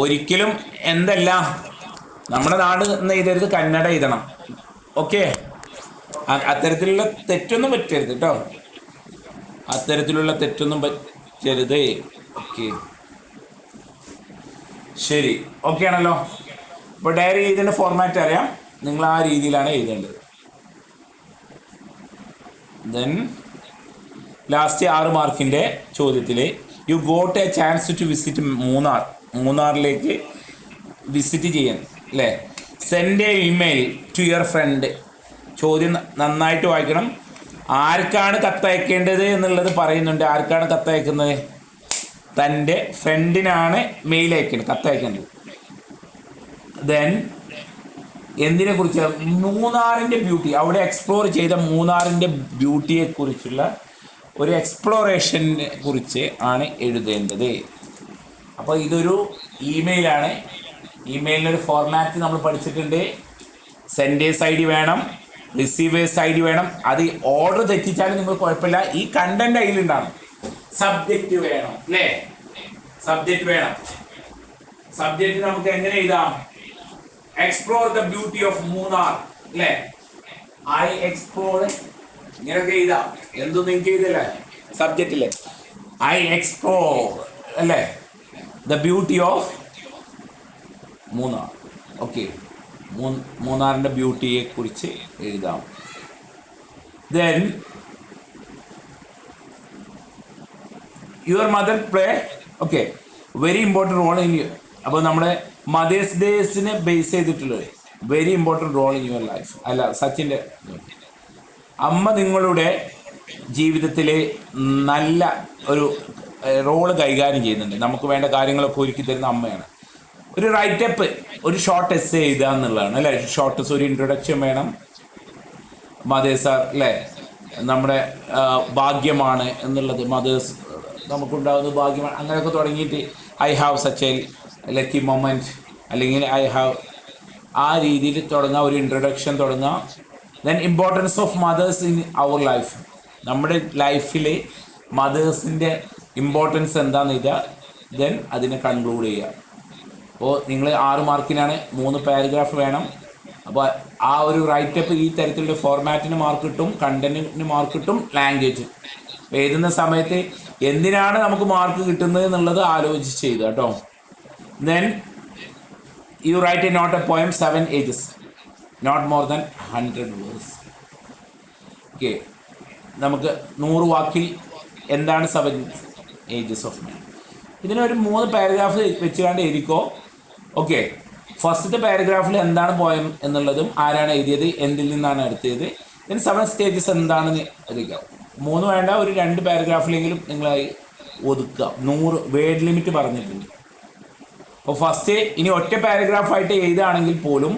ഒരിക്കലും എന്തല്ല, നമ്മുടെ നാട് എന്ന് എഴുതരുത്, കന്നഡ എഴുതണം. ഓക്കെ, അത്തരത്തിലുള്ള തെറ്റൊന്നും പറ്റരുത് കേട്ടോ, അത്തരത്തിലുള്ള തെറ്റൊന്നും പറ്റരുത്. ഓക്കെ, ശരി, ഓക്കെ ആണല്ലോ. ഇപ്പോൾ ഡയറി എഴുതേണ്ട ഫോർമാറ്റ് അറിയാം, നിങ്ങൾ ആ രീതിയിലാണ് എഴുതേണ്ടത്. ദെൻ ലാസ്റ്റ് 6 മാർക്കിൻ്റെ ചോദ്യത്തിൽ you got a chance to visit മൂന്നാറിലേക്ക് വിസിറ്റ് ചെയ്യാൻ അല്ലേ. Send a email to your friend. ചോദ്യം നന്നായിട്ട് വായിക്കണം. ആർക്കാണ് കത്തയക്കേണ്ടത് എന്നുള്ളത് പറയുന്നുണ്ട്. ആർക്കാണ് കത്തയക്കുന്നത്? തൻ്റെ ഫ്രണ്ടിനാണ് മെയിൽ അയക്കേണ്ടത്, കത്തയക്കേണ്ടത്. ദെൻ എന്തിനെ കുറിച്ച്? മൂന്നാറിൻ്റെ ബ്യൂട്ടി, അവിടെ എക്സ്പ്ലോർ ചെയ്ത മൂന്നാറിൻ്റെ ബ്യൂട്ടിയെക്കുറിച്ചുള്ള ഒരു എക്സ്പ്ലോറേഷനെ കുറിച്ച് ആണ് എഴുതേണ്ടത്. അപ്പോൾ ഇതൊരു ഇമെയിലാണ്. ഇമെയിലിനൊരു ഫോർമാറ്റ് നമ്മൾ പഠിച്ചിട്ടുണ്ട്. സെൻഡേഴ്സ് ഐ ഡി വേണം, റിസീവേഴ്സ് ഐ ഡി വേണം. അത് ഓർഡർ തെറ്റിച്ചാലും നിങ്ങൾ കുഴപ്പമില്ല, ഈ കണ്ടന്റ് അതിലുണ്ടാകും. സബ്ജക്റ്റ് വേണം അല്ലേ, സബ്ജക്റ്റ് വേണം. സബ്ജക്റ്റ് നമുക്ക് എങ്ങനെ എഴുതാം? Explore the beauty of Munnar അല്ലേ, ഐ എക്സ്പ്ലോർ, ഇങ്ങനെയൊക്കെ എഴുതാം. എന്തും നിങ്ങൾക്ക് എഴുതല്ലേ സബ്ജക്റ്റില്ലേ, ഐ എക്സ്പ്ലോർ അല്ലേ the beauty of Munnar. Okay, മൂന്നാറിൻ്റെ ബ്യൂട്ടിയെ കുറിച്ച് എഴുതാം. Then your mother play, okay, very important role in you. അപ്പോൾ നമ്മുടെ മദേഴ്സ് ഡേസിനെ ബേസ് ചെയ്തിട്ടുള്ളത് very important role in your life. അല്ല, സച്ചിൻ്റെ അമ്മ നിങ്ങളുടെ ജീവിതത്തിൽ നല്ല ഒരു റോള് കൈകാര്യം ചെയ്യുന്നുണ്ട്. നമുക്ക് വേണ്ട കാര്യങ്ങളൊക്കെ ഒരുക്കി തരുന്ന അമ്മയാണ്. ഒരു റൈറ്റപ്പ്, ഒരു ഷോർട്ട് എസ്സേ എഴുതുക എന്നുള്ളതാണ് അല്ലേ. ഷോർട്ട് ഒരു ഇൻട്രൊഡക്ഷൻ വേണം. മദേഴ്സ് അല്ലേ, നമ്മുടെ ഭാഗ്യമാണ് എന്നുള്ളത്, മദേഴ്സ് നമുക്കുണ്ടാകുന്ന ഭാഗ്യമാണ്, അങ്ങനെയൊക്കെ തുടങ്ങിയിട്ട് I have such a lucky moment, അല്ലെങ്കിൽ ഐ ഹാവ്, ആ രീതിയിൽ തുടങ്ങുക, ഒരു ഇൻട്രൊഡക്ഷൻ തുടങ്ങുക. Then importance of mothers in our life, നമ്മുടെ ലൈഫിൽ മദേഴ്സിൻ്റെ ഇമ്പോർട്ടൻസ് എന്താണെന്ന് എഴുതുക. ദെൻ അതിനെ കൺക്ലൂഡ് ചെയ്യുക. അപ്പോൾ നിങ്ങൾ 6 മാർക്കിനാണ് 3 പാരഗ്രാഫ് വേണം. അപ്പോൾ ആ ഒരു റൈറ്റപ്പ് ഈ തരത്തിലുള്ള ഫോർമാറ്റിന് മാർക്ക് കിട്ടും, കണ്ടന്റിന് മാർക്ക് കിട്ടും, ലാംഗ്വേജ്. അപ്പോൾ എഴുതുന്ന സമയത്ത് എന്തിനാണ് നമുക്ക് മാർക്ക് കിട്ടുന്നത് എന്നുള്ളത് ആലോചിച്ച് ചെയ്തുക കേട്ടോ. Then you write a note a poem 7 pages, not more than 100 words. Okay, നമുക്ക് 100 വാക്കിൽ എന്താണ് 7 ages ഓഫ് മാൻ. ഇതിനൊരു 3 പാരഗ്രാഫ് വെച്ചുകൊണ്ട് എഴുതിക്കോ. ഓക്കെ, ഫസ്റ്റത്തെ പാരഗ്രാഫിൽ എന്താണ് പോയം എന്നുള്ളതും ആരാണ് എഴുതിയത്, എന്തിൽ നിന്നാണ് എടുത്തത്, ഇതിന് 7 stages എന്താണെന്ന് എഴുതിക്കാം. 3 വേണ്ട, ഒരു 2 പാരഗ്രാഫിലെങ്കിലും നിങ്ങളായി ഒതുക്കുക. 100 വേർഡ് ലിമിറ്റ് പറഞ്ഞിട്ടുണ്ട്. അപ്പോൾ ഫസ്റ്റ് ഇനി ഒറ്റ പാരഗ്രാഫായിട്ട് എഴുതുകയാണെങ്കിൽ പോലും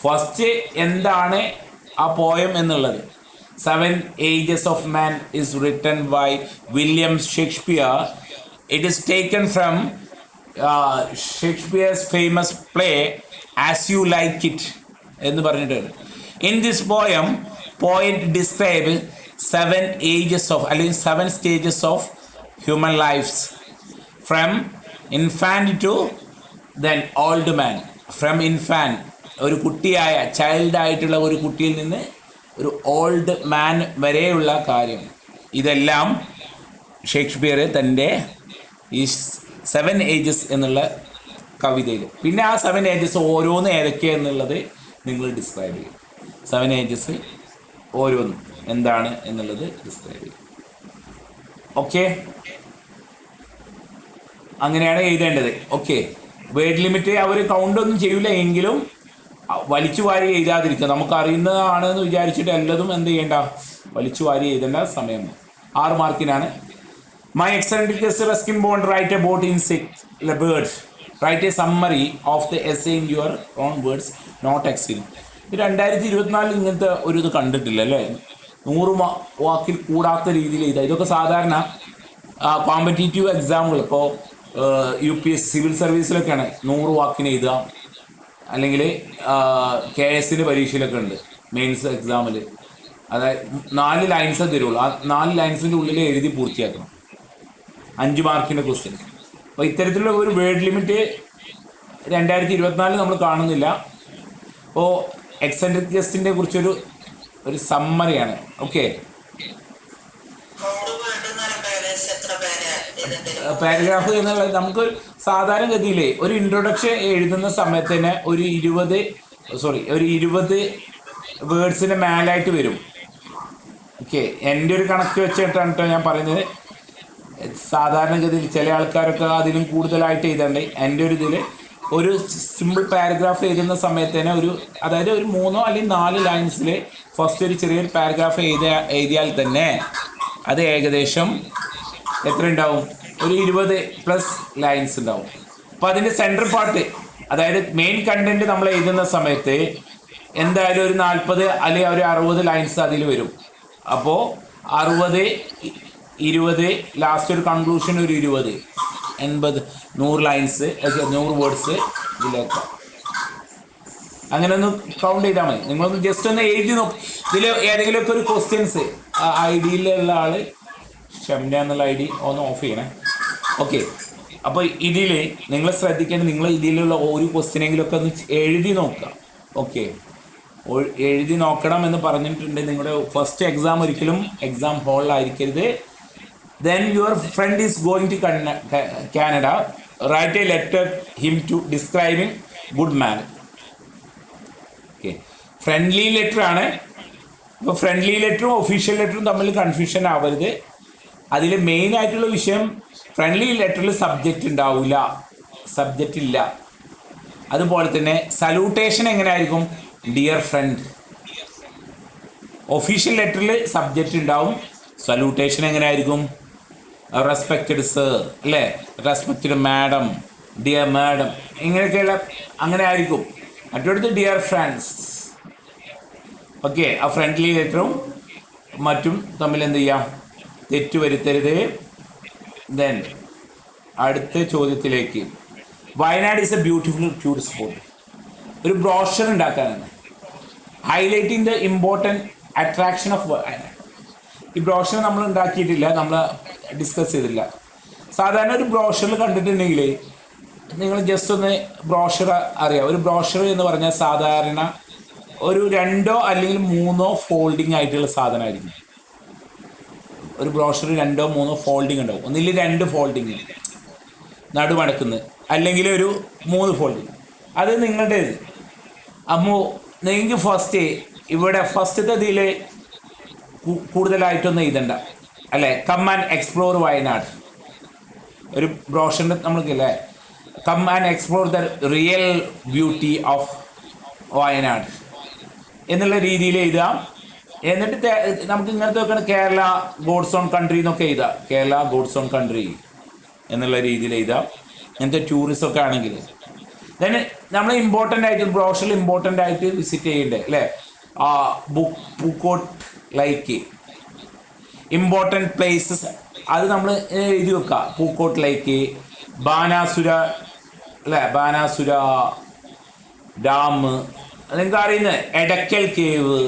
ഫസ്റ്റ് എന്താണ് ആ പോയം എന്നുള്ളത്. 7 Ages of Man is written by William Shakespeare. It is taken from Shakespeare's famous play As You Like It എന്ന് പറഞ്ഞിട്ടുണ്ട്. In this poem, poet describes 7 ages of, അല്ലെങ്കിൽ 7 stages of human lives, from infant to then old man. From infant, ഒരു കുട്ടിയായ ചൈൽഡായിട്ടുള്ള ഒരു കുട്ടിയിൽ നിന്ന് ഒരു old man വരെയുള്ള കാര്യം, ഇതെല്ലാം ഷേക്സ്പിയർ തൻ്റെ ഈ 7 Ages എന്നുള്ള കവിതയിൽ. പിന്നെ ആ 7 Ages ഓരോന്ന് ഏതൊക്കെയാണെന്നുള്ളത് നിങ്ങൾ ഡിസ്ക്രൈബ് ചെയ്യും. 7 Ages ഓരോന്നും എന്താണ് എന്നുള്ളത് ഡിസ്ക്രൈബ് ചെയ്യും. ഓക്കെ, അങ്ങനെയാണ് എഴുതേണ്ടത്. ഓക്കെ, വേർഡ് ലിമിറ്റ് അവർ കൗണ്ടൊന്നും ചെയ്യില്ല, എങ്കിലും വലിച്ചു വാരി എഴുതാതിരിക്കുക. നമുക്ക് അറിയുന്നതാണെന്ന് വിചാരിച്ചിട്ട് എല്ലതും എന്ത് ചെയ്യേണ്ട, വലിച്ചു വാരി എഴുതേണ്ട സമയം. 6 മാർക്കിനാണ്. My eccentric guest Ruskin Bond write about insect birds. Write a summary of the essay in your own words, not exceed. 2024 ഇങ്ങനത്തെ ഒരു ഇത് കണ്ടിട്ടില്ല അല്ലേ. 100 വാക്കിൽ കൂടാത്ത രീതിയിൽ എഴുതുക. ഇതൊക്കെ സാധാരണ കോമ്പറ്റേറ്റീവ് എക്സാമുകൾ, ഇപ്പോൾ UPS സിവിൽ സർവീസിലൊക്കെയാണ് 100 വാക്കിന് എഴുതുക. അല്ലെങ്കിൽ KS പരീക്ഷയിലൊക്കെ ഉണ്ട്, മെയിൻസ് എക്സാമിൽ. അതായത് 4 ലൈൻസേ തരുള്ളൂ. ആ 4 ലൈൻസിൻ്റെ ഉള്ളിൽ എഴുതി പൂർത്തിയാക്കണം. 5 മാർക്കിൻ്റെ ക്വസ്റ്റ്യൻ. അപ്പോൾ ഇത്തരത്തിലുള്ള ഒരു വേർഡ് ലിമിറ്റ് 2024 നമ്മൾ കാണുന്നില്ല. അപ്പോൾ എക്സെൻട്രിക് ഗസ്റ്റിനെ കുറിച്ചൊരു സമ്മറിയാണ്. ഓക്കെ, പാരഗ്രാഫ് എന്നുള്ളത് നമുക്ക് സാധാരണഗതിയിലെ ഒരു ഇൻട്രൊഡക്ഷൻ എഴുതുന്ന സമയത്ത് തന്നെ ഒരു 20 വേർഡ്സിൻ്റെ മേലായിട്ട് വരും. ഓക്കെ, എൻ്റെ ഒരു കണക്ക് വെച്ചിട്ടാണ് കേട്ടോ ഞാൻ പറയുന്നത്. സാധാരണഗതിയിൽ ചില ആൾക്കാരൊക്കെ അതിലും കൂടുതലായിട്ട് എഴുതണ്ടേ. എൻ്റെ ഒരു ഇതിൽ ഒരു സിമ്പിൾ പാരഗ്രാഫ് എഴുതുന്ന സമയത്ത് തന്നെ അതായത് ഒരു 3 അല്ലെങ്കിൽ 4 ലൈൻസിൽ ഫസ്റ്റ് ഒരു ചെറിയൊരു പാരഗ്രാഫ് എഴുതിയാൽ തന്നെ അത് ഏകദേശം എത്ര ഉണ്ടാവും? ഒരു 20+ ലൈൻസ് ഉണ്ടാവും. അപ്പോൾ അതിൻ്റെ സെൻട്രൽ പാർട്ട്, അതായത് മെയിൻ കണ്ടന്റ് നമ്മൾ എഴുതുന്ന സമയത്ത് എന്തായാലും ഒരു 40 അല്ലെങ്കിൽ ഒരു 60 ലൈൻസ് അതിൽ വരും. അപ്പോൾ 60, 20, ലാസ്റ്റ് ഒരു കൺക്ലൂഷൻ ഒരു 20, 80, 100 ലൈൻസ്, 100 വേർഡ്സ് ഇതിലേക്ക് അങ്ങനെ ഒന്ന് കൗണ്ട് ചെയ്താൽ മതി. നിങ്ങളൊന്ന് ജസ്റ്റ് ഒന്ന് എഴുതി നോക്കും. ഇതിൽ ഏതെങ്കിലുമൊക്കെ ഒരു ക്വസ്റ്റ്യൻസ് ഐ ഡിയിലുള്ള ആൾ ഷംന എന്നുള്ള ID ഒന്ന് ഓഫ് ചെയ്യണേ. ഓക്കെ, അപ്പോൾ ഇതിൽ നിങ്ങൾ ശ്രദ്ധിക്കേണ്ടത്, നിങ്ങൾ ഇതിലുള്ള ഒരു ക്വസ്റ്റ്യനെങ്കിലുമൊക്കെ ഒന്ന് എഴുതി നോക്കുക. ഓക്കെ, എഴുതി നോക്കണം എന്ന് പറഞ്ഞിട്ടുണ്ട്. നിങ്ങളുടെ ഫസ്റ്റ് എക്സാം ഒരിക്കലും exam ഹോളിലായിരിക്കരുത്. Then your friend is going to Canada. Write a letter him to describing good man. Okay, friendly letter ആണ്. അപ്പോൾ ഫ്രണ്ട്ലി ലെറ്ററും ഒഫീഷ്യൽ ലെറ്ററും തമ്മിൽ കൺഫ്യൂഷൻ ആവരുത്. അതിൽ മെയിൻ ആയിട്ടുള്ള വിഷയം, ഫ്രണ്ട്ലി ലെറ്ററിൽ സബ്ജക്റ്റ് ഉണ്ടാവില്ല, സബ്ജക്റ്റ് ഇല്ല. അതുപോലെ തന്നെ സല്യൂട്ടേഷൻ എങ്ങനെയായിരിക്കും? Dear friend. ഒഫീഷ്യൽ ലെറ്ററിൽ സബ്ജക്റ്റ് ഉണ്ടാവും, സല്യൂട്ടേഷൻ എങ്ങനെയായിരിക്കും? റെസ്പെക്റ്റഡ് സർ, അല്ലേ? റെസ്പെക്റ്റഡ് മാഡം, ഡിയർ മാഡം, ഇങ്ങനെയൊക്കെയുള്ള അങ്ങനെ ആയിരിക്കും. മറ്റൊടുത്ത് ഡിയർ ഫ്രണ്ട്സ്. ഓക്കെ, ആ ഫ്രണ്ട്ലി ലെറ്ററും മറ്റും തമ്മിൽ എന്ത് ചെയ്യാം? തെറ്റ് വരുത്തരുത്. ദെൻ അടുത്ത ചോദ്യത്തിലേക്ക്. Wayanad is A beautiful tourist spot. ഒരു ബ്രോഷർ ഉണ്ടാക്കാനാണ്. Highlighting the important attraction of Wayanad. ഈ ബ്രോഷർ നമ്മൾ ഉണ്ടാക്കിയിട്ടില്ല, നമ്മൾ ഡിസ്കസ് ചെയ്തില്ല. സാധാരണ ഒരു ബ്രോഷറിൽ കണ്ടിട്ടുണ്ടെങ്കിൽ നിങ്ങൾ ജസ്റ്റ് ഒന്ന് ബ്രോഷർ അറിയാം. ഒരു ബ്രോഷർ എന്ന് പറഞ്ഞാൽ സാധാരണ ഒരു 2 അല്ലെങ്കിൽ 3 ഫോൾഡിങ് ആയിട്ടുള്ള സാധനമായിരിക്കും. ഒരു ബ്രോഷർ 2 3 ഫോൾഡിങ് ഉണ്ടാവും. ഒന്നിൽ 2 ഫോൾഡിങ് നടുമടക്കുന്നത്, അല്ലെങ്കിൽ ഒരു 3 ഫോൾഡിങ്. അത് നിങ്ങളുടേത്. അപ്പോൾ നിങ്ങൾക്ക് ഫസ്റ്റ് ഇവിടെ ഫസ്റ്റത്തെ ഇതിൽ കൂടുതലായിട്ടൊന്നും എഴുതണ്ട, അല്ലേ? Come and explore Wayanad. ഒരു ബ്രോഷറിൻ്റെ നമ്മൾക്കല്ലേ come and explore the real beauty of Wayanad എന്നുള്ള രീതിയിൽ എഴുതാം. എന്നിട്ട് നമുക്ക് ഇങ്ങനത്തെ വെക്കണം, കേരള ഗോഡ്സ് ഓൺ കൺട്രി എന്നൊക്കെ എഴുതാം. കേരള ഗോഡ്സ് ഓൺ കൺട്രി എന്നുള്ള രീതിയിൽ എഴുതാം. ഇങ്ങനത്തെ ടൂറിസം ഒക്കെ ആണെങ്കിൽ then നമ്മൾ ഇമ്പോർട്ടൻ്റ് ആയിട്ട് ബ്രോഷറിൽ ഇമ്പോർട്ടൻ്റ് ആയിട്ട് വിസിറ്റ് ചെയ്യേണ്ടത്, അല്ലേ? പൂക്കോട്ട് ലേക്ക്, ഇമ്പോർട്ടൻറ്റ് പ്ലേസസ് അത് നമ്മൾ എഴുതി വെക്കുക. പൂക്കോട്ട് ലേക്ക്, ബാനാസുര, അല്ലേ? ബാനാസുര ഡാം, നിങ്ങൾക്ക് അറിയുന്നത് എടക്കൽ കേവ്,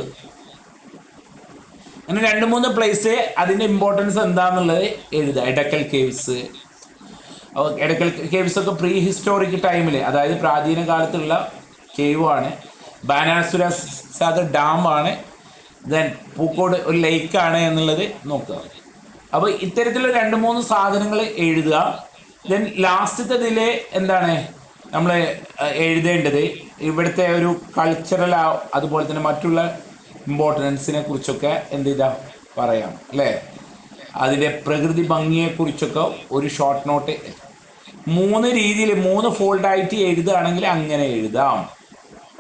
അങ്ങനെ 2-3 പ്ലേസ് അതിൻ്റെ ഇമ്പോർട്ടൻസ് എന്താണെന്നുള്ളത് എഴുതുക. എടക്കൽ കേവ്സ്, എടക്കൽ കേവ്സ് ഒക്കെ പ്രീ ഹിസ്റ്റോറിക് ടൈമിൽ, അതായത് പ്രാചീന കാലത്തുള്ള കേവാണ്. ബാനാസുര സാഗർ ഡാമാണ്. ദെൻ പൂക്കോട് ഒരു ലേക്കാണ് എന്നുള്ളത് നോക്കുക. അപ്പോൾ ഇത്തരത്തിലുള്ള 2-3 സാധനങ്ങൾ എഴുതുക. ദെൻ ലാസ്റ്റത്തെ എന്താണ് നമ്മൾ എഴുതേണ്ടത്? ഇവിടുത്തെ ഒരു കൾച്ചറൽ, അതുപോലെ തന്നെ മറ്റുള്ള ഇമ്പോർട്ടൻസിനെ കുറിച്ചൊക്കെ എന്ത് ചെയ്താൽ പറയാം, അല്ലേ? അതിൻ്റെ പ്രകൃതി ഭംഗിയെക്കുറിച്ചൊക്കെ ഒരു ഷോർട്ട് നോട്ട് 3 രീതിയിൽ 3 ഫോൾഡായിട്ട് എഴുതുകയാണെങ്കിൽ അങ്ങനെ എഴുതാം.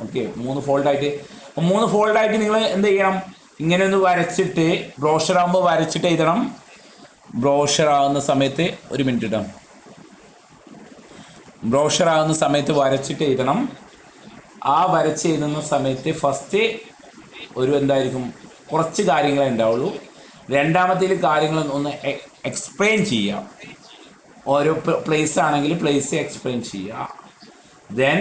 ഓക്കെ, 3 ഫോൾഡായിട്ട്. 3 ഫോൾഡായിട്ട് നിങ്ങൾ എന്ത് ചെയ്യണം? ഇങ്ങനെ ഒന്ന് വരച്ചിട്ട്, ബ്രോഷറാകുമ്പോൾ വരച്ചിട്ട് എഴുതണം. ബ്രോഷറാകുന്ന സമയത്ത് ഒരു മിനിറ്റ് ഇടാം. ബ്രോഷറാകുന്ന സമയത്ത് വരച്ചിട്ട് എഴുതണം. ആ വരച്ച് എഴുതുന്ന സമയത്ത് ഫസ്റ്റ് ഒരു എന്തായിരിക്കും, കുറച്ച് കാര്യങ്ങളെ ഉണ്ടാവുള്ളൂ. രണ്ടാമത്തേൽ കാര്യങ്ങൾ ഒന്ന് എക്സ്പ്ലെയിൻ ചെയ്യാം. ഓരോ പ്ലേസ് ആണെങ്കിൽ പ്ലേസ് എക്സ്പ്ലെയിൻ ചെയ്യുക. ദെൻ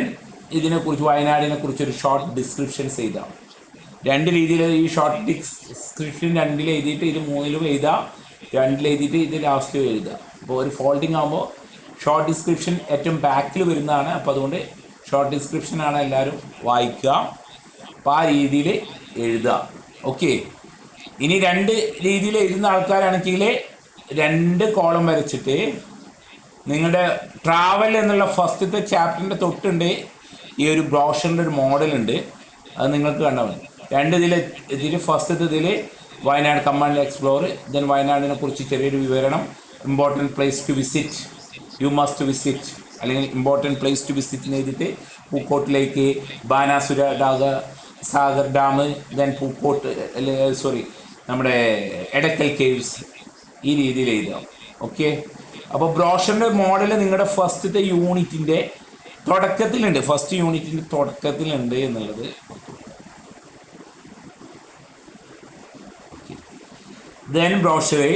ഇതിനെക്കുറിച്ച്, വയനാടിനെ കുറിച്ചൊരു ഷോർട്ട് ഡിസ്ക്രിപ്ഷൻസ് എഴുതാം. 2 രീതിയിൽ ഈ ഷോർട്ട് ഡിസ്ക്രിപ്ഷൻ 2 എഴുതിയിട്ട് ഇത് 3 എഴുതാം, 2 എഴുതിയിട്ട് ഇത് ലാസ്റ്റ് എഴുതുക. അപ്പോൾ ഒരു ഫോൾഡിങ് ആകുമ്പോൾ ഷോർട്ട് ഡിസ്ക്രിപ്ഷൻ ഏറ്റവും ബാക്കിൽ വരുന്നതാണ്. അപ്പോൾ അതുകൊണ്ട് ഷോർട്ട് ഡിസ്ക്രിപ്ഷനാണ് എല്ലാവരും വായിക്കുക. അപ്പോൾ ആ രീതിയിൽ എഴുതുക. ഓക്കെ, ഇനി 2 രീതിയിൽ എഴുതുന്ന ആൾക്കാരാണെങ്കിൽ 2 കോളം വരച്ചിട്ട് നിങ്ങളുടെ ട്രാവൽ എന്നുള്ള ഫസ്റ്റത്തെ ചാപ്റ്ററിൻ്റെ തൊട്ടുണ്ട് ഈ ഒരു ബ്രോഷറിൻ്റെ ഒരു മോഡലുണ്ട്. അത് നിങ്ങൾക്ക് കണ്ടാൽ മതി. 2 ഇതിൽ ഫസ്റ്റത്തെ ഇതിൽ വയനാട് കമാൻഡ് എക്സ്പ്ലോർ, ദെൻ വയനാടിനെ കുറിച്ച് ചെറിയൊരു വിവരണം, important place to visit, you must visit, അല്ലെങ്കിൽ ഇമ്പോർട്ടൻറ്റ് പ്ലേസ് ടു വിസിറ്റ് എന്ന് എഴുതിയിട്ട് പൂക്കോട്ടിലേക്ക്, ബാനാസുര സാഗർ ഡാം, ദെൻ പൂക്കോട്ട് നമ്മുടെ എടക്കൽ കേവ്സ്, ഈ രീതിയിൽ എഴുതാം. ഓക്കെ, അപ്പോൾ ബ്രോഷറിൻ്റെ മോഡൽ നിങ്ങളുടെ ഫസ്റ്റത്തെ യൂണിറ്റിൻ്റെ തുടക്കത്തിലുണ്ട്, ഫസ്റ്റ് യൂണിറ്റിൻ്റെ തുടക്കത്തിലുണ്ട് എന്നുള്ളത്. Then brochure,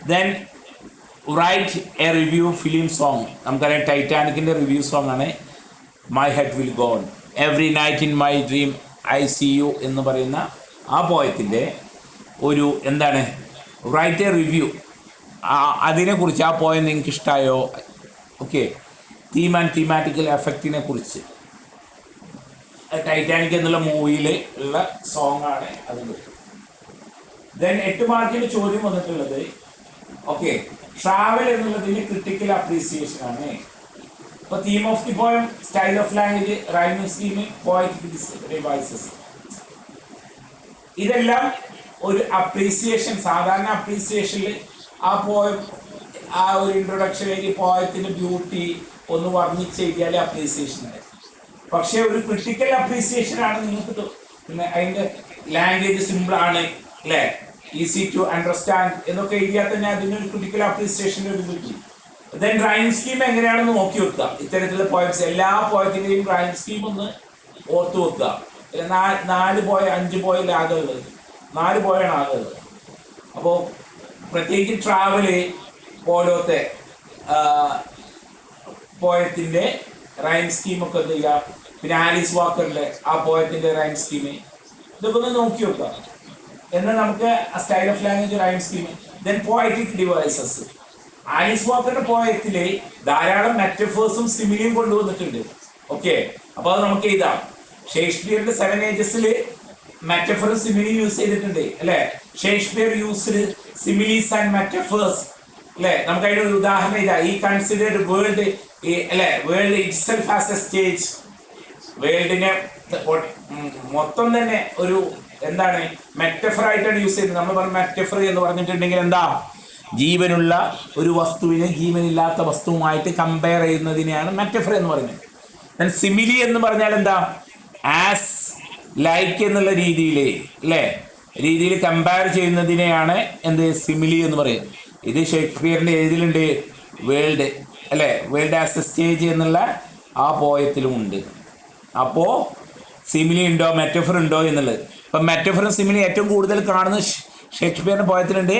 then write a review film song. നമുക്കറിയാം ടൈറ്റാനിക്കിൻ്റെ റിവ്യൂ സോങ് ആണ് my head will go on, every night in my dream I see you എന്ന് പറയുന്ന ആ പോയത്തിൻ്റെ ഒരു എന്താണ് റൈറ്റ് എ റിവ്യൂ, അതിനെക്കുറിച്ച് ആ പോയം നിങ്ങൾക്ക് ഇഷ്ടമായോ, ഓക്കെ, തീം ആൻഡ് തീമാറ്റിക്കൽ എഫക്റ്റിനെ കുറിച്ച്. ടൈറ്റാനിക് എന്നുള്ള മൂവിയിൽ ഉള്ള സോങ് ആണ് അതിൽ. ദെൻ 8 മാർക്കിൻ്റെ ചോദ്യം വന്നിട്ടുള്ളത് ഓക്കെ, ട്രാവൽ എന്നുള്ളതിന് ക്രിട്ടിക്കൽ അപ്രീസിയേഷൻ ആണ്. ഇപ്പോൾ theme of the poem, style of language, rhyming scheme, poetic devices, ഇതെല്ലാം ഒരു അപ്രീസിയേഷൻ. സാധാരണ അപ്രീസിയേഷനിൽ ആ പോയം, ആ ഒരു ഇൻട്രൊഡക്ഷനിലേക്ക് പോയത്തിൻ്റെ ബ്യൂട്ടി ഒന്ന് വർണ്ണിച്ചെഴുതിയാലേ അപ്രീസിയേഷൻ ആയി. പക്ഷേ ഒരു ക്രിട്ടിക്കൽ അപ്രീസിയേഷൻ ആണ് നിങ്ങൾക്ക് പിന്നെ അതിൻ്റെ ലാംഗ്വേജ് സിമ്പിൾ ആണ് അല്ലേ, ഈസി ടു അണ്ടർസ്റ്റാൻഡ് എന്നൊക്കെ എഴുതിയാൽ തന്നെ അതിനൊരു ക്രിട്ടിക്കൽ അപ്രീസിയേഷൻ്റെ ഒരു കിട്ടി. ദെൻ റൈം സ്കീം എങ്ങനെയാണെന്ന് നോക്കി വെക്കുക. ഇത്തരത്തിലുള്ള പോയംസ് എല്ലാ പോയത്തിൻ്റെയും റൈം സ്കീം ഒന്ന് ഓർത്ത് വെക്കുക. 4 പോയ 5 പോയില്ല ആകെ ഉള്ളത്, 4 പോയാണ് ആകെ ഉള്ളത്. അപ്പോൾ പ്രത്യേകിച്ച് ട്രാവല് പോലത്തെ പോയത്തിൻ്റെ റൈം സ്കീമൊക്കെ എന്ത് ചെയ്യുക, പിന്നെ ആലീസ് വാക്കറിൻ്റെ ആ പോയത്തിൻ്റെ റൈം സ്കീം, ഇതൊക്കെ ഒന്ന് നോക്കി വെക്കുക. എന്നാൽ നമുക്ക് style of language, rhyme scheme, then poetic devices. Alice വാക്കറിന്റെ പോയത്തിൽ ധാരാളം മെറ്റഫേഴ്സും സിമിലിയും കൊണ്ടുവന്നിട്ടുണ്ട്. ഓക്കെ, അപ്പോൾ അത് നമുക്ക് എഴുതാം. ഷേക്സ്പിയറിന്റെ 7 ഏജസിൽ മെറ്റഫറും സിമിലിയും യൂസ് ചെയ്തിട്ടുണ്ട് അല്ലെ. Shakespeare used similes and metaphors അല്ലെ. നമുക്ക് അതിന്റെ ഒരു ഉദാഹരണം ഇതാ, ഈ കൺസിഡേർഡ് വേൾഡ് അല്ലെ, world itself as a stage. വേൾഡിനെ മൊത്തം തന്നെ ഒരു എന്താണ് മെറ്റഫർ ആയിട്ടാണ് യൂസ് ചെയ്യുന്നത്. നമ്മൾ പറഞ്ഞ മെറ്റഫർ എന്ന് പറഞ്ഞിട്ടുണ്ടെങ്കിൽ എന്താ, ജീവനുള്ള ഒരു വസ്തുവിനെ ജീവനില്ലാത്ത വസ്തുവുമായിട്ട് കമ്പയർ ചെയ്യുന്നതിനെയാണ് മെറ്റഫർ എന്ന് പറയുന്നത്. സിമിലി എന്ന് പറഞ്ഞാൽ എന്താ, ആസ് ലൈക്ക് എന്നുള്ള രീതിയിൽ രീതിയിൽ കമ്പയർ ചെയ്യുന്നതിനെയാണ് എന്ത് സിമിലി എന്ന് പറയുന്നത്. ഇത് ഷേക്സ്പിയറിന്റെ ഏതിലുണ്ട്, വേൾഡ് അല്ലെ, വേൾഡ് ആസ് എ സ്റ്റേജ് എന്നുള്ള ആ പോയത്തിലുമുണ്ട്. അപ്പോൾ സിമിലി ഉണ്ടോ മെറ്റഫർ ഉണ്ടോ എന്നുള്ളത്. ഇപ്പം മെറ്റഫറും സിമിലി ഏറ്റവും കൂടുതൽ കാണുന്നത് ഷേക്സ്പിയറിന്റെ പോയത്തിലുണ്ട്,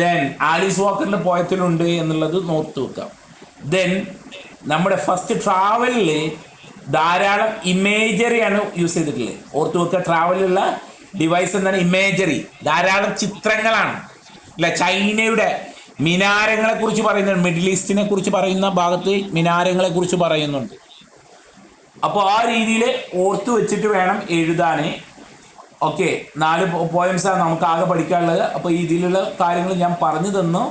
ദെൻ ആലീസ് വാക്കറിന്റെ പോയത്തിലുണ്ട് എന്നുള്ളത് നോർത്ത് വെക്കാം. ദെൻ നമ്മുടെ ഫസ്റ്റ് ട്രാവലിൽ ധാരാളം ഇമേജറിയാണ് യൂസ് ചെയ്തിട്ടുള്ളത്. ഓർത്ത് വെക്കുക, ട്രാവലിലുള്ള ഡിവൈസ് എന്താണ്, ഇമേജറി, ധാരാളം ചിത്രങ്ങളാണ് അല്ലെ. ചൈനയുടെ മിനാരങ്ങളെ കുറിച്ച് പറയുന്നുണ്ട്, മിഡിൽ ഈസ്റ്റിനെ കുറിച്ച് പറയുന്ന ഭാഗത്ത് മിനാരങ്ങളെ കുറിച്ച് പറയുന്നുണ്ട്. അപ്പോൾ ആ രീതിയിൽ ഓർത്ത് വെച്ചിട്ട് വേണം എഴുതാൻ. ഓക്കെ, 4 പോയംസാണ് നമുക്ക് ആകെ പഠിക്കാനുള്ളത്. അപ്പോൾ ഇതിലുള്ള കാര്യങ്ങൾ ഞാൻ പറഞ്ഞു തന്നു.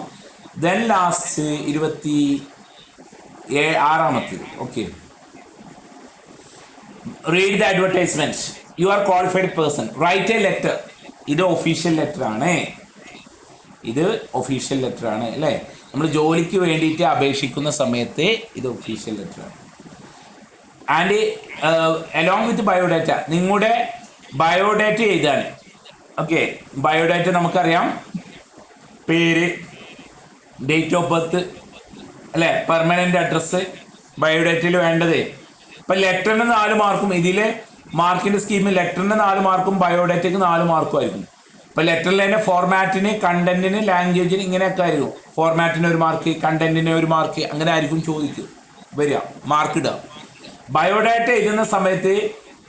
ദെൻ ലാസ്റ്റ് 26ാമത്തെ okay, read the advertisement. You are qualified person, write a letter. ഇത് ഒഫീഷ്യൽ ലെറ്റർ ആണ്, ഇത് ഒഫീഷ്യൽ ലെറ്റർ ആണ് അല്ലേ. നമ്മൾ ജോലിക്ക് വേണ്ടിയിട്ട് അപേക്ഷിക്കുന്ന സമയത്ത് ഇത് ഒഫീഷ്യൽ ലെറ്റർ ആണ്. ആൻഡ് അലോങ് വിത്ത് ബയോഡാറ്റ, നിങ്ങളുടെ ബയോഡാറ്റ എഴുതാണ്. ഓക്കെ, ബയോഡാറ്റ നമുക്കറിയാം, പേര്, ഡേറ്റ് ഓഫ് ബർത്ത് അല്ലേ, പെർമനൻ്റ് അഡ്രസ്സ് ബയോഡാറ്റയിൽ വേണ്ടത്. ഇപ്പം ലെറ്ററിന് 4 മാർക്കും, ഇതിലെ മാർക്കിൻ്റെ സ്കീമിൽ ലെറ്ററിന് 4 മാർക്കും ബയോഡാറ്റയ്ക്ക് 4 മാർക്കും ആയിരിക്കും. ഇപ്പം ലെറ്ററിൽ തന്നെ ഫോർമാറ്റിന്, കണ്ടന്റിന്, ലാംഗ്വേജിന് ഇങ്ങനെയൊക്കെ ആയിരിക്കും. ഫോർമാറ്റിന് 1 മാർക്ക്, കണ്ടന്റിന് 1 മാർക്ക്, അങ്ങനെ ആയിരിക്കും ചോദിക്കുക വരിക, മാർക്ക് ഇടുക. ബയോഡാറ്റ എഴുതുന്ന സമയത്ത്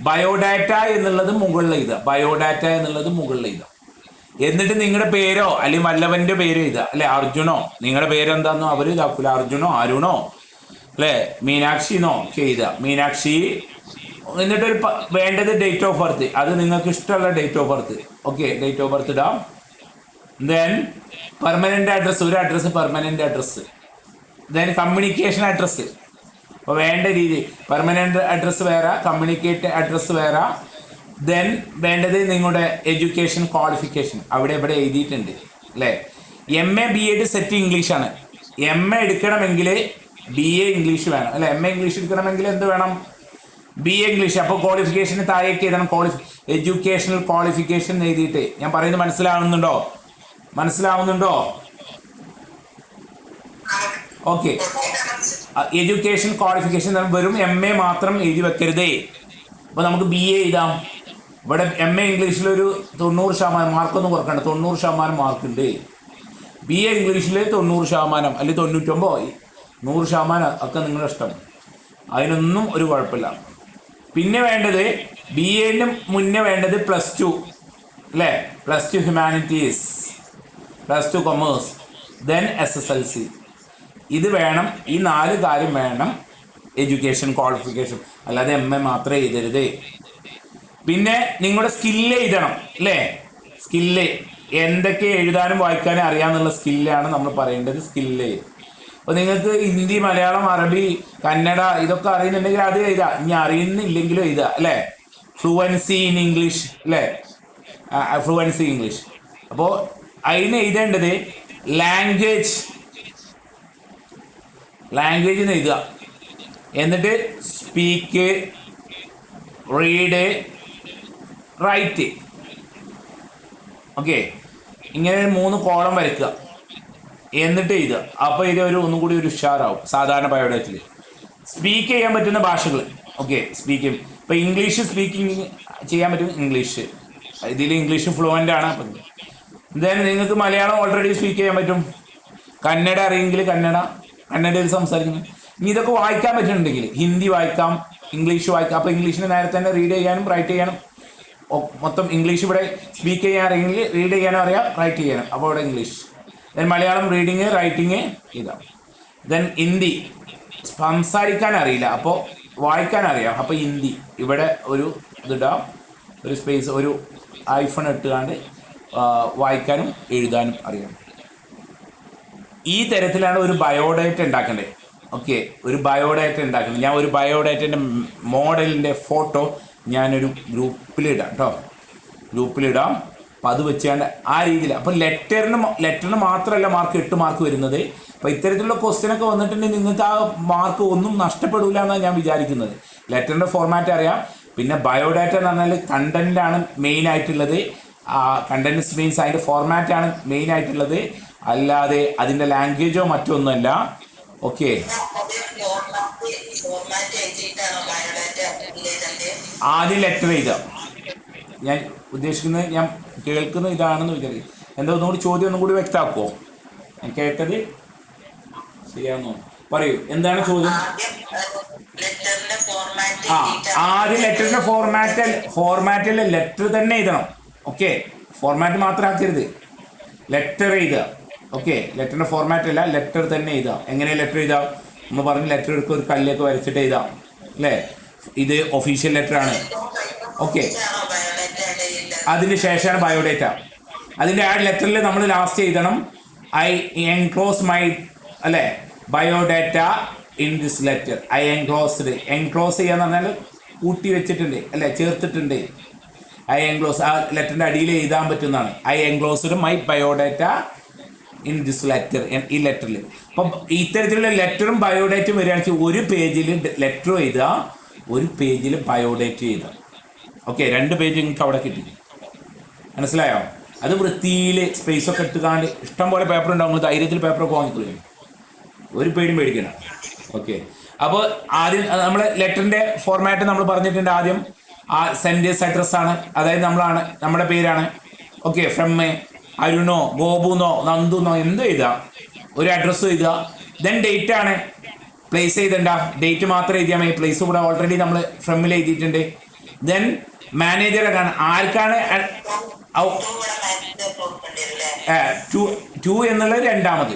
ബയോഡാറ്റ എന്നുള്ളത് മുകളിൽ എഴുതുക, ബയോഡാറ്റ എന്നുള്ളത് മുകളിൽ എഴുതുക. എന്നിട്ട് നിങ്ങളുടെ പേരോ അല്ലെങ്കിൽ വല്ലവൻ്റെ പേരോ എഴുതുക അല്ലെ. അർജുനോ, നിങ്ങളുടെ പേരെന്താണെന്നോ അവർ ഇതാക്കൂല, അർജുനോ അരുണോ അല്ലേ, മീനാക്ഷിന്നോ ഒക്കെ എഴുതുക, മീനാക്ഷി. എന്നിട്ടൊരു വേണ്ടത് ഡേറ്റ് ഓഫ് ബർത്ത്, അത് നിങ്ങൾക്ക് ഇഷ്ടമുള്ള date of birth. Okay, date of birth ഇടാം. ദെൻ പെർമനന്റ് അഡ്രസ്സ്, ഒരു address permanent address. Then communication address. അപ്പോൾ വേണ്ട രീതി പെർമനന്റ് അഡ്രസ്സ് വേറെ, കമ്മ്യൂണിക്കേറ്റ് അഡ്രസ്സ് വേറെ. ദെൻ വേണ്ടത് നിങ്ങളുടെ എഡ്യൂക്കേഷൻ ക്വാളിഫിക്കേഷൻ, അവിടെ ഇവിടെ എഴുതിയിട്ടുണ്ട് അല്ലേ. MA BEd സെറ്റ് ഇംഗ്ലീഷാണ്. MA എടുക്കണമെങ്കിൽ BA ഇംഗ്ലീഷ് വേണം അല്ലെ. MA ഇംഗ്ലീഷ് എടുക്കണമെങ്കിൽ എന്ത് വേണം? BA English. അപ്പോൾ ക്വാളിഫിക്കേഷന് താഴേക്ക് എഴുതണം എഡ്യൂക്കേഷണൽ ക്വാളിഫിക്കേഷൻ എഴുതിയിട്ട്. ഞാൻ പറയുന്നത് മനസ്സിലാവുന്നുണ്ടോ? മനസ്സിലാവുന്നുണ്ടോ? ഓക്കെ. എഡ്യൂക്കേഷൻ ക്വാളിഫിക്കേഷൻ വെറും MA മാത്രം എഴുതി വെക്കരുതേ. അപ്പോൾ നമുക്ക് BA എഴുതാം. ഇവിടെ MA ഇംഗ്ലീഷിലൊരു 90% മാർക്കൊന്നും കുറക്കണ്ട, 90% മാർക്കുണ്ട്. BA ഇംഗ്ലീഷിൽ 90% അല്ലെങ്കിൽ 99, 100% ഒക്കെ നിങ്ങളുടെ ഇഷ്ടം, അതിനൊന്നും ഒരു കുഴപ്പമില്ല. പിന്നെ വേണ്ടത് BAന് മുന്നേ വേണ്ടത് +2 അല്ലേ. +2 ഹ്യൂമാനിറ്റീസ്, +2 കൊമേഴ്സ്, ദെൻ SSLC. ഇത് വേണം. ഈ 4 കാര്യം വേണം എഡ്യൂക്കേഷൻ ക്വാളിഫിക്കേഷൻ. അല്ലാതെ MA മാത്രമേ എഴുതരുത്. പിന്നെ നിങ്ങളുടെ സ്കില്ല് എഴുതണം അല്ലേ. സ്കില്ല് എന്തൊക്കെ എഴുതാനും വായിക്കാനും അറിയാമെന്നുള്ള സ്കില്ലാണ് നമ്മൾ പറയേണ്ടത്. സ്കില്ല്. അപ്പോൾ നിങ്ങൾക്ക് ഹിന്ദി, മലയാളം, അറബി, കന്നഡ ഇതൊക്കെ അറിയുന്നുണ്ടെങ്കിൽ അത് എഴുതാം. ഇനി അറിയുന്നില്ലെങ്കിലും എഴുതുക അല്ലേ. ഫ്ലുവൻസി ഇൻ ഇംഗ്ലീഷ് അല്ലേ, ഫ്ലുവൻസി ഇംഗ്ലീഷ്. അപ്പോൾ അതിന് എഴുതേണ്ടത് ലാംഗ്വേജ് എന്ന് എഴുതുക. എന്നിട്ട് സ്പീക്ക്, റീഡ്, റൈറ്റ്. ഓക്കെ, ഇങ്ങനെ 3 കോളം വരയ്ക്കുക. എന്നിട്ട് എഴുതുക. അപ്പോൾ ഇത് ഒന്നും കൂടി ഒരു ഉഷാറാവും. സാധാരണ ബയോഡേറ്റിൽ സ്പീക്ക് ചെയ്യാൻ പറ്റുന്ന ഭാഷകൾ. ഓക്കെ, സ്പീക്ക് ചെയ്യും. ഇപ്പോൾ ഇംഗ്ലീഷ് സ്പീക്കിംഗ് ചെയ്യാൻ പറ്റും. ഇംഗ്ലീഷ് ഇതിൽ ഇംഗ്ലീഷ് ഫ്ലുവൻ്റ് ആണ്. അപ്പം ദെൻ നിങ്ങൾക്ക് മലയാളം ഓൾറെഡി സ്പീക്ക് ചെയ്യാൻ പറ്റും. കന്നഡ അറിയെങ്കിൽ കന്നഡയിൽ സംസാരിക്കുന്നു. ഇനി ഇതൊക്കെ വായിക്കാൻ പറ്റുന്നുണ്ടെങ്കിൽ ഹിന്ദി വായിക്കാം, ഇംഗ്ലീഷ് വായിക്കാം. അപ്പോൾ ഇംഗ്ലീഷിന് നേരത്തെ തന്നെ റീഡ് ചെയ്യാനും റൈറ്റ് ചെയ്യാനും മൊത്തം ഇംഗ്ലീഷ് ഇവിടെ സ്പീക്ക് ചെയ്യാൻ അറിയെങ്കിൽ റീഡ് ചെയ്യാനും അറിയാം, റൈറ്റ് ചെയ്യാനും. അപ്പോൾ ഇവിടെ English. Then Malayalam reading, writing ഇതാ. ദെൻ ഹിന്ദി സംസാരിക്കാൻ അറിയില്ല, അപ്പോൾ വായിക്കാൻ അറിയാം. അപ്പോൾ ഹിന്ദി ഇവിടെ ഒരു ഇതിടാം, ഒരു സ്പേസ്, ഒരു ഐഫോൺ ഇട്ടുകൊണ്ട് വായിക്കാനും എഴുതാനും അറിയാം. ഈ തരത്തിലാണ് ഒരു ബയോഡേറ്റ ഉണ്ടാക്കേണ്ടത്. ഓക്കെ, ഒരു ബയോഡേറ്റ ഉണ്ടാക്കുന്നത്. ഞാൻ ഒരു ബയോഡേറ്റൻ്റെ മോഡലിൻ്റെ ഫോട്ടോ ഞാനൊരു ഗ്രൂപ്പിലിടാം കേട്ടോ, ഗ്രൂപ്പിലിടാം. അപ്പം അത് വെച്ചാണ്ട് ആ രീതിയിൽ. അപ്പം ലെറ്ററിന് മാത്രമല്ല മാർക്ക് 8 മാർക്ക് വരുന്നത്. അപ്പോൾ ഇത്തരത്തിലുള്ള ക്വസ്റ്റ്യനൊക്കെ വന്നിട്ടുണ്ടെങ്കിൽ നിങ്ങൾക്ക് ആ മാർക്ക് ഒന്നും നഷ്ടപ്പെടില്ല എന്നാണ് ഞാൻ വിചാരിക്കുന്നത്. ലെറ്ററിൻ്റെ ഫോർമാറ്റ് അറിയാം. പിന്നെ ബയോഡാറ്റ എന്ന് പറഞ്ഞാൽ കണ്ടൻറ്റാണ് മെയിൻ ആയിട്ടുള്ളത്. കണ്ടൻറ്റ് മീൻസ് അതിൻ്റെ ഫോർമാറ്റാണ് മെയിൻ ആയിട്ടുള്ളത്, അല്ലാതെ അതിൻ്റെ ലാംഗ്വേജോ മറ്റൊന്നുമല്ല. ഓക്കെ, ആദ്യം ലെറ്റർ എഴുതാം. ഞാൻ ഉദ്ദേശിക്കുന്നത്, ഞാൻ കേൾക്കുന്നത് ഇതാണെന്ന് വിചാരിക്കും. എന്താ ഒന്നുകൂടി ചോദ്യം ഒന്നും കൂടി വ്യക്തമാക്കുമോ? ഞാൻ കേട്ടത് ശരിയാണെന്നോ? പറയൂ, എന്താണ് ചോദ്യം? ആദ്യം ലെറ്ററിന്റെ ഫോർമാറ്റിൽ ലെറ്റർ തന്നെ എഴുതണം. ഓക്കെ, ഫോർമാറ്റ് മാത്രം ആക്കരുത്, ലെറ്റർ എഴുതുക. ഓക്കെ, ലെറ്ററിന്റെ ഫോർമാറ്റ് അല്ല, ലെറ്റർ തന്നെ എഴുതാം. എങ്ങനെ ലെറ്റർ എഴുതാം? നമ്മൾ പറഞ്ഞ് ലെറ്റർ എടുക്കുക, ഒരു കല്ലൊക്കെ വരച്ചിട്ട് എഴുതാം അല്ലേ. ഇത് ഒഫീഷ്യൽ ലെറ്റർ ആണ്. ഓക്കെ, അതിന് ശേഷമാണ് ബയോഡേറ്റ. അതിൻ്റെ ആ ലെറ്ററിൽ നമ്മൾ ലാസ്റ്റ് എഴുതണം ഐ എൻക്ലോസ് മൈ അല്ലേ biodata in this letter. I enclosed. Enclose ചെയ്യാന്ന് പറഞ്ഞാൽ കൂട്ടി വെച്ചിട്ടുണ്ട് അല്ലേ, ചേർത്തിട്ടുണ്ട്. ഐ എൻക്ലോസ് ആ ലെറ്ററിൻ്റെ അടിയിൽ എഴുതാൻ പറ്റുന്നതാണ്. I enclosed my biodata in this letter. ഈ ലെറ്ററിൽ അപ്പം ഇത്തരത്തിലുള്ള ലെറ്ററും ബയോഡേറ്റയും വരികയാണെങ്കിൽ ഒരു പേജിൽ ലെറ്ററും എഴുതുക, ഒരു പേജിൽ ബയോഡേറ്റ എഴുതുക. ഓക്കെ, 2 പേജ് നിങ്ങൾക്ക് അവിടെ കിട്ടി. മനസ്സിലായോ? അത് വൃത്തിയിൽ സ്പേസൊക്കെ എടുത്തുകാണ്ട് ഇഷ്ടം പോലെ പേപ്പർ ഉണ്ടാവും. നിങ്ങൾ ധൈര്യത്തിൽ പേപ്പറൊക്കെ വാങ്ങിക്കൊള്ളു, ഒരു പേടിയും പേടിക്കണം. ഓക്കെ, അപ്പോൾ ആദ്യം നമ്മൾ ലെറ്ററിൻ്റെ ഫോർമാറ്റ് നമ്മൾ പറഞ്ഞിട്ടുണ്ട്. ആദ്യം ആ സെൻറ്റേഴ്സ് അഡ്രസ്സാണ്, അതായത് നമ്മുടെ പേരാണ്. ഓക്കെ, ഫ്രം അരുണോ, ഗോപുന്നോ, നന്ദുന്നോ എന്ത് എഴുതാം, ഒരു അഡ്രസ്സും എഴുതുക. ദെൻ ഡേറ്റ് ആണ്, പ്ലേസ് എഴുതണ്ട, ഡേറ്റ് മാത്രം എഴുതിയാൽ മതി. പ്ലേസ് കൂടെ ഓൾറെഡി നമ്മൾ ഫ്രമിൽ എഴുതിയിട്ടുണ്ട്. ദെൻ മാനേജറെ ആർക്കാണ് 2 എന്നുള്ളത് രണ്ടാമത്.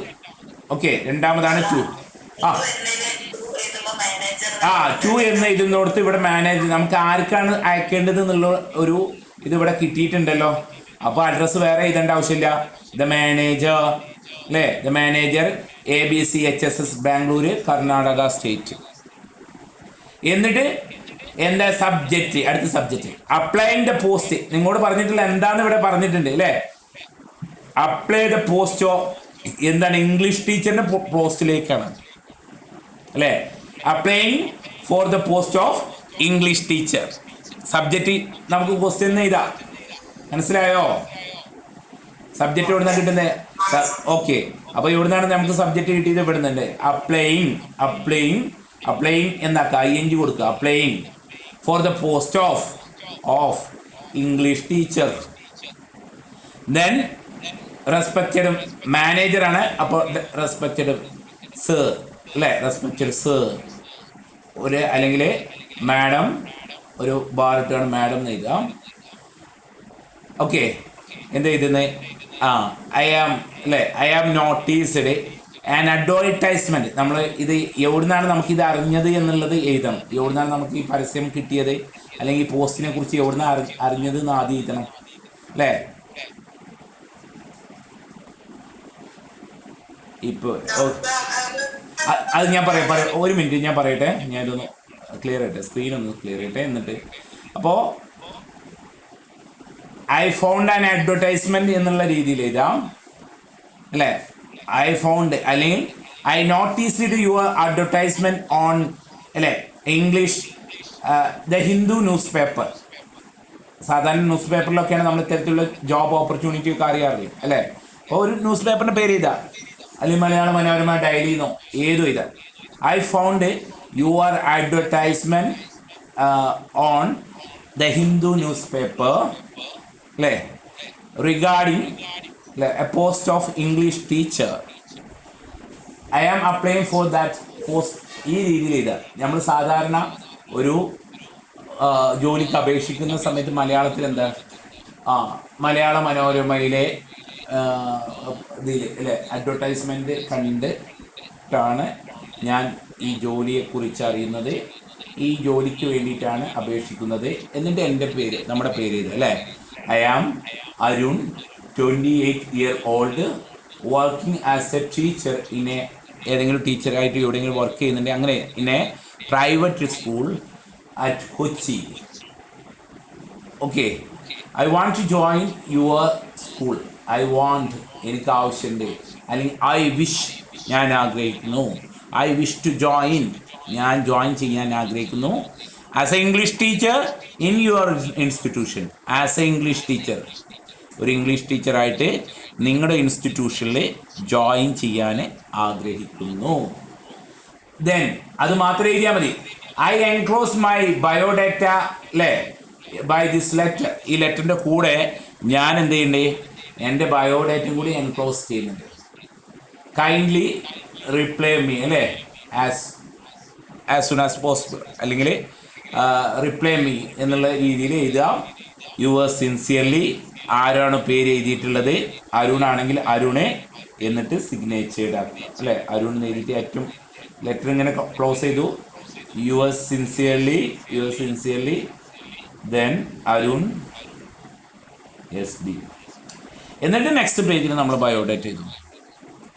ഓക്കെ, രണ്ടാമതാണ് 2. 2 എന്ന് എഴുതുന്നിടത്ത് ഇവിടെ മാനേജർ നമുക്ക് ആർക്കാണ് അയക്കേണ്ടത് എന്നുള്ള ഒരു ഇതിവിടെ കിട്ടിയിട്ടുണ്ടല്ലോ. അപ്പോൾ അഡ്രസ്സ് വേറെ എഴുതേണ്ട ആവശ്യമില്ല. ദ മാനേജർ അല്ലേ, the manager ABCHSS Bangalore Karnataka state. എന്നിട്ട് എന്താ സബ്ജക്റ്റ്, അടുത്ത സബ്ജക്റ്റ് അപ്ലൈങ് ദ പോസ്റ്റ്. നിങ്ങളോട് പറഞ്ഞിട്ടില്ല എന്താന്ന് ഇവിടെ പറഞ്ഞിട്ടുണ്ട് അല്ലേ. അപ്ലൈ ദ പോസ്റ്റോ എന്താണ്, ഇംഗ്ലീഷ് ടീച്ചറിന്റെ പോസ്റ്റിലേക്കാണ് അല്ലേ. Applying for the post of English teacher. Subject നമുക്ക് ക്വസ്റ്റ്യൻ ഇതാ, മനസ്സിലായോ? സബ്ജക്റ്റ് എവിടെ നിന്നാണ് കിട്ടുന്നത്? ഓക്കെ, അപ്പോൾ ഇവിടെ നിന്നാണ് നമുക്ക് സബ്ജക്റ്റ് കിട്ടിയത്, ഇവിടുന്നുണ്ട്. അപ്ലൈങ് എന്താക്കുക, ING കൊടുക്കുക. Applying for the post of English teacher. Then respected മാനേജറാണ്, അപ്പോൾ റെസ്പെക്റ്റഡ് സർ അല്ലേ, റെസ്പെക്റ്റഡ് സർ. ഒരു അല്ലെങ്കിൽ മാഡം, ഒരു ബാറിട്ടാണ് മാഡം എന്ന് എഴുതാം. ഓക്കെ, എന്താ എഴുതുന്നത്? I am noticed an advertisement. നമ്മൾ ഇത് എവിടുന്നാണ് നമുക്കിത് അറിഞ്ഞത് എന്നുള്ളത് എഴുതണം. എവിടുന്നാണ് നമുക്ക് ഈ പരസ്യം കിട്ടിയത്, അല്ലെങ്കിൽ ഈ പോസ്റ്റിനെ കുറിച്ച് എവിടുന്നാണ് അറിഞ്ഞത് എന്ന് ആദ്യം എഴുതണം അല്ലേ. ഇപ്പോൾ അത് ഞാൻ പറയാം, ഒരു മിനിറ്റ് ഞാൻ പറയട്ടെ, ഞാൻ ഇതൊന്ന് ക്ലിയർ ചെയ്യട്ടെ, സ്ക്രീൻ ഒന്ന് ക്ലിയർ ചെയ്യട്ടെ. എന്നിട്ട് അപ്പോൾ ഐ ഫൗണ്ട് ആൻ അഡ്വർടൈസ്മെന്റ് എന്നുള്ള രീതിയിൽ എഴുതാം അല്ലേ. ഐ ഫൗണ്ട് അല്ലെങ്കിൽ I noticed your advertisement on അല്ലേ English the Hindu news paper. സാധാരണ ന്യൂസ് പേപ്പറിലൊക്കെയാണ് നമ്മൾ ഇത്തരത്തിലുള്ള ജോബ് ഓപ്പർച്യൂണിറ്റി ഒക്കെ അറിയാറില്ല അല്ലേ. അപ്പോൾ ഒരു ന്യൂസ് പേപ്പറിന്റെ പേര് ചെയ്താ, അല്ലെങ്കിൽ മലയാള മനോരമ ഡയലിന്നോ ഏതും ഇതാ. I found your advertisement on the Hindu news paper അല്ലേ, regarding a post of English teacher. I am applying for that post. ഈ രീതിയിൽ ഇതാ. നമ്മൾ സാധാരണ ഒരു ജോലിക്ക് അപേക്ഷിക്കുന്ന സമയത്ത് മലയാളത്തിൽ എന്താ, മലയാള മനോരമയിലെ ഇതിൽ അല്ലേ അഡ്വർടൈസ്മെന്റ് കണ്ടിട്ടാണ് ഞാൻ ഈ ജോലിയെക്കുറിച്ച് അറിയുന്നത്, ഈ ജോലിക്ക് വേണ്ടിയിട്ടാണ് അപേക്ഷിക്കുന്നത്. എന്നിട്ട് എൻ്റെ പേര്, നമ്മുടെ പേര് ഇത് അല്ലേ. I am Arun, 28 year old, working as a teacher in a, ഏതെങ്കിലും ടീച്ചറായിട്ട് എവിടെയെങ്കിലും വർക്ക് ചെയ്യുന്നുണ്ട്, അങ്ങനെ in a private school at Kochi. Okay, I want to join your school. I want എനിക്ക് ആവശ്യമുണ്ട്, അല്ലെങ്കിൽ ഐ വിഷ് ഞാൻ ആഗ്രഹിക്കുന്നു. ഐ വിഷ് ടു ജോയിൻ ഞാൻ ജോയിൻ ചെയ്യാൻ ആഗ്രഹിക്കുന്നു. As a English teacher in your institution. As a English teacher, ഒരു English ടീച്ചറായിട്ട് നിങ്ങളുടെ ഇൻസ്റ്റിറ്റ്യൂഷനിൽ ജോയിൻ ചെയ്യാൻ ആഗ്രഹിക്കുന്നു. ദെൻ അത് മാത്രം എഴുതിയാൽ മതി. ഐ എൻക്ലോസ് മൈ ബയോഡാറ്റ അല്ലേ ബൈ ദിസ് ലെറ്റർ. ഈ ലെറ്ററിൻ്റെ കൂടെ ഞാൻ എന്ത് ചെയ്യണ്ടേ, എൻ്റെ ബയോഡാറ്റയും കൂടി എൻക്ലോസ് ചെയ്യുന്നുണ്ട്. കൈൻഡ്ലി റിപ്ലൈ മീ അല്ലേ ആസ് സൂൺ ആസ് പോസിബിൾ, അല്ലെങ്കിൽ റിപ്ലൈ മീ എന്നുള്ള രീതിയിൽ എഴുതാം. Yours sincerely. ആരാണ് പേര് എഴുതിയിട്ടുള്ളത്, അരുണാണെങ്കിൽ അരുണെ, എന്നിട്ട് സിഗ്നേച്ചേർഡ് ആക്കുക അല്ലേ. അരുൺ എഴുതിയിട്ട് ഏറ്റവും ലെറ്റർ ഇങ്ങനെ ക്ലോസ് ചെയ്തു. Yours sincerely then Arun SD. എന്നിട്ട് നെക്സ്റ്റ് പേജിൽ നമ്മൾ ബയോഡേറ്റ് ചെയ്തു.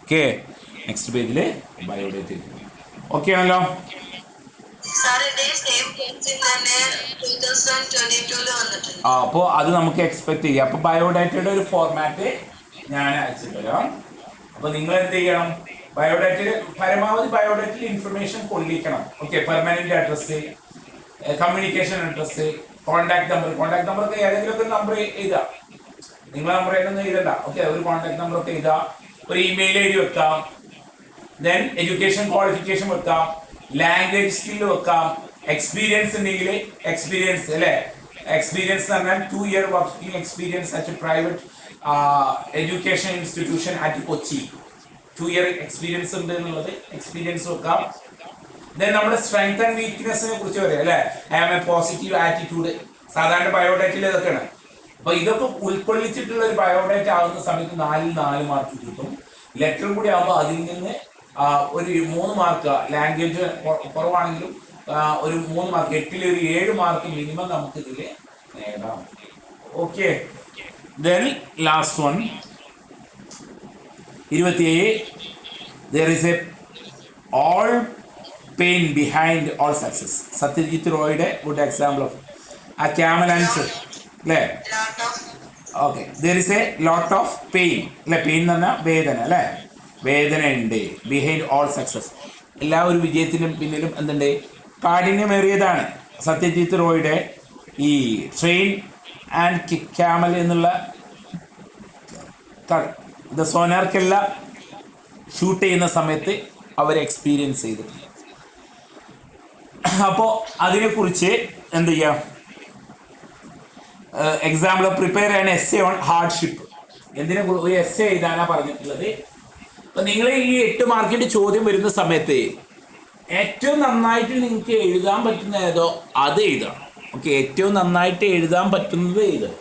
ഓക്കെ, നെക്സ്റ്റ് പേജിൽ ബയോഡേറ്റ് ചെയ്തു. ഓക്കെ ആണല്ലോ. അപ്പോൾ അത് നമുക്ക് എക്സ്പെക്ട് ചെയ്യാം. അപ്പോൾ ബയോഡാറ്റയുടെ ഒരു ഫോർമാറ്റ് ഞാൻ അയച്ചിട്ട് തരാം. അപ്പോൾ നിങ്ങൾ എന്ത് ചെയ്യണം, ബയോഡാറ്റയിൽ പരമാവധി ബയോഡാറ്റയിൽ ഇൻഫർമേഷൻ കൊള്ളിക്കണം. Okay, permanent address, communication address, contact number ഒക്കെ ഏതെങ്കിലും ഒക്കെ നമ്പർ എഴുതാം. നിങ്ങളെ നമ്പർ ഏതൊന്നും എഴുതണ്ട. ഓക്കെ, ഒരു കോൺടാക്ട് നമ്പർ ഒക്കെ എഴുതാം. ഒരു ഇമെയിൽ ID വെക്കാം. ദെൻ എഡ്യൂക്കേഷൻ ക്വാളിഫിക്കേഷൻ വെക്കാം. ലാംഗ്വേജ് സ്കില്ല് വെക്കാം. എക്സ്പീരിയൻസ് ഉണ്ടെങ്കിൽ എക്സ്പീരിയൻസ് അല്ലേ. എക്സ്പീരിയൻസ് എന്ന് പറഞ്ഞാൽ 2 year working experience at private education institution at Kochi. 2 year experience ഉണ്ട് എന്നുള്ളത് എക്സ്പീരിയൻസ് വെക്കാം. ദെൻ നമ്മുടെ സ്ട്രെങ്ത് ആൻഡ് വീക്ക്നെസ്സിനെ കുറിച്ച് പറയാം അല്ലേ. I am a positive attitude. സാധാരണ ബയോഡാറ്റയിൽ ഇതൊക്കെയാണ്. അപ്പൊ ഇതൊക്കെ ഉൾക്കൊള്ളിച്ചിട്ടുള്ള ഒരു ബയോഡാറ്റ ആകുന്ന സമയത്ത് 4 മാർക്ക് കിട്ടും. ലെറ്ററും കൂടി ആകുമ്പോൾ അതിൽ നിന്ന് ഒരു 3 മാർക്ക്, ലാംഗ്വേജ് കുറവാണെങ്കിലും ഒരു 3 മാർക്ക്, 8ൽ ഒരു 7 മാർക്ക് മിനിമം നമുക്ക് ഇതിൽ നേടാം. Okay, Then last one, 27. There is a all pain behind all success. Satyajit റോയുടെ good example of a camel answer അല്ലേ? Okay, there is a lot of pain അല്ലെ? പെയിൻ എന്ന് പറഞ്ഞാൽ വേദന അല്ലേ? വേദന ഉണ്ട് ബിഹൈൻഡ് ഓൾ സക്സസ്. എല്ലാ ഒരു വിജയത്തിനും പിന്നിലും എന്തുണ്ട്? കാഠിന്യമേറിയതാണ്. സത്യജിത്ത് റോയുടെ ഈ ട്രെയിൻ ആൻഡ് ക്യാമൽ എന്നുള്ള ദ സോനാർക്കെല്ല ഷൂട്ട് ചെയ്യുന്ന സമയത്ത് അവർ എക്സ്പീരിയൻസ് ചെയ്തിട്ടുണ്ട്. അപ്പോൾ അതിനെക്കുറിച്ച് എന്ത് ചെയ്യാം? എക്സാമ്പിൾ പ്രിപ്പയർ ചെയ്യാൻ എസ്സേ ഓൺ ഹാർഡ്ഷിപ്പ്. എന്തിനെ ഒരു എസ്സേ എഴുതാനാണ് പറഞ്ഞിട്ടുള്ളത്. അപ്പം നിങ്ങൾ ഈ 8 മാർക്കിൻ്റെ ചോദ്യം വരുന്ന സമയത്ത് ഏറ്റവും നന്നായിട്ട് നിങ്ങൾക്ക് എഴുതാൻ പറ്റുന്ന ഏതോ അത് എഴുതണം. ഓക്കെ, ഏറ്റവും നന്നായിട്ട് എഴുതാൻ പറ്റുന്നത് എഴുതണം.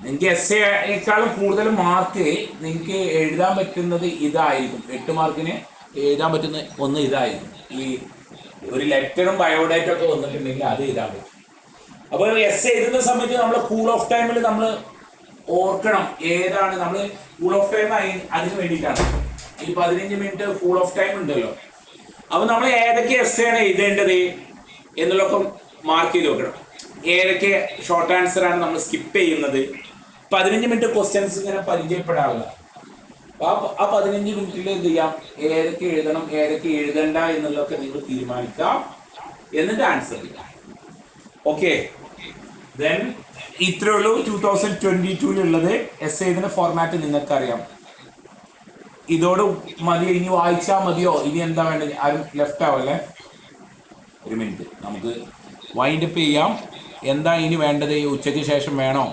നിങ്ങൾക്ക് എസ്സേയേക്കാളും കൂടുതൽ മാർക്ക് നിങ്ങൾക്ക് എഴുതാൻ പറ്റുന്നത് ഇതായിരിക്കും. 8 മാർക്കിന് എഴുതാൻ പറ്റുന്ന ഒന്ന് ഇതായിരിക്കും. ഈ ഒരു ലെറ്ററും ബയോഡേറ്റും ഒക്കെ വന്നിട്ടുണ്ടെങ്കിൽ അത് എഴുതാൻ പറ്റും. അപ്പോൾ എസ്സേ എഴുതുന്ന സമയത്ത് നമ്മൾ കൂൾ ഓഫ് ടൈമിൽ നമ്മൾ ഓർക്കണം ഏതാണ് നമ്മൾ കൂൾ ഓഫ് ടൈം അതിന് വേണ്ടിയിട്ടാണ്. ഈ 15 മിനിറ്റ് കൂൾ ഓഫ് ടൈം ഉണ്ടല്ലോ. അപ്പോൾ നമ്മൾ ഏതൊക്കെ എസ്സേ ആണ് എഴുതേണ്ടത് എന്നുള്ളതൊക്കെ മാർക്ക് ചെയ്ത് വെക്കണം. ഏതൊക്കെ ഷോർട്ട് ആൻസർ ആണ് നമ്മൾ സ്കിപ്പ് ചെയ്യുന്നത്. 15 മിനിറ്റ് ക്വസ്റ്റ്യൻസ് ഇങ്ങനെ പരിചയപ്പെടാവുക. ആ 15 മിനിറ്റിൽ എന്ത് ചെയ്യാം? ഏതൊക്കെ എഴുതണം ഏതൊക്കെ എഴുതണ്ട എന്നുള്ളതൊക്കെ നിങ്ങൾ തീരുമാനിക്കാം. എന്നിട്ട് ആൻസർ ചെയ്യാം. ഓക്കെ, ദെൻ ഇത്രേ ഉള്ളൂ 2022 എസ് എഴുതുന്ന ഫോർമാറ്റ് നിങ്ങൾക്കറിയാം. ഇതോട് മതി, ഇനി വായിച്ചാൽ മതിയോ? ഇനി എന്താ വേണ്ടത്? ആരും ലെഫ്റ്റ് ആവല്ലേ? ഒരു മിനിറ്റ്, നമുക്ക് വൈൻഡപ്പ് ചെയ്യാം. എന്താ ഇനി വേണ്ടത്? ഉച്ചയ്ക്ക് ശേഷം വേണോ?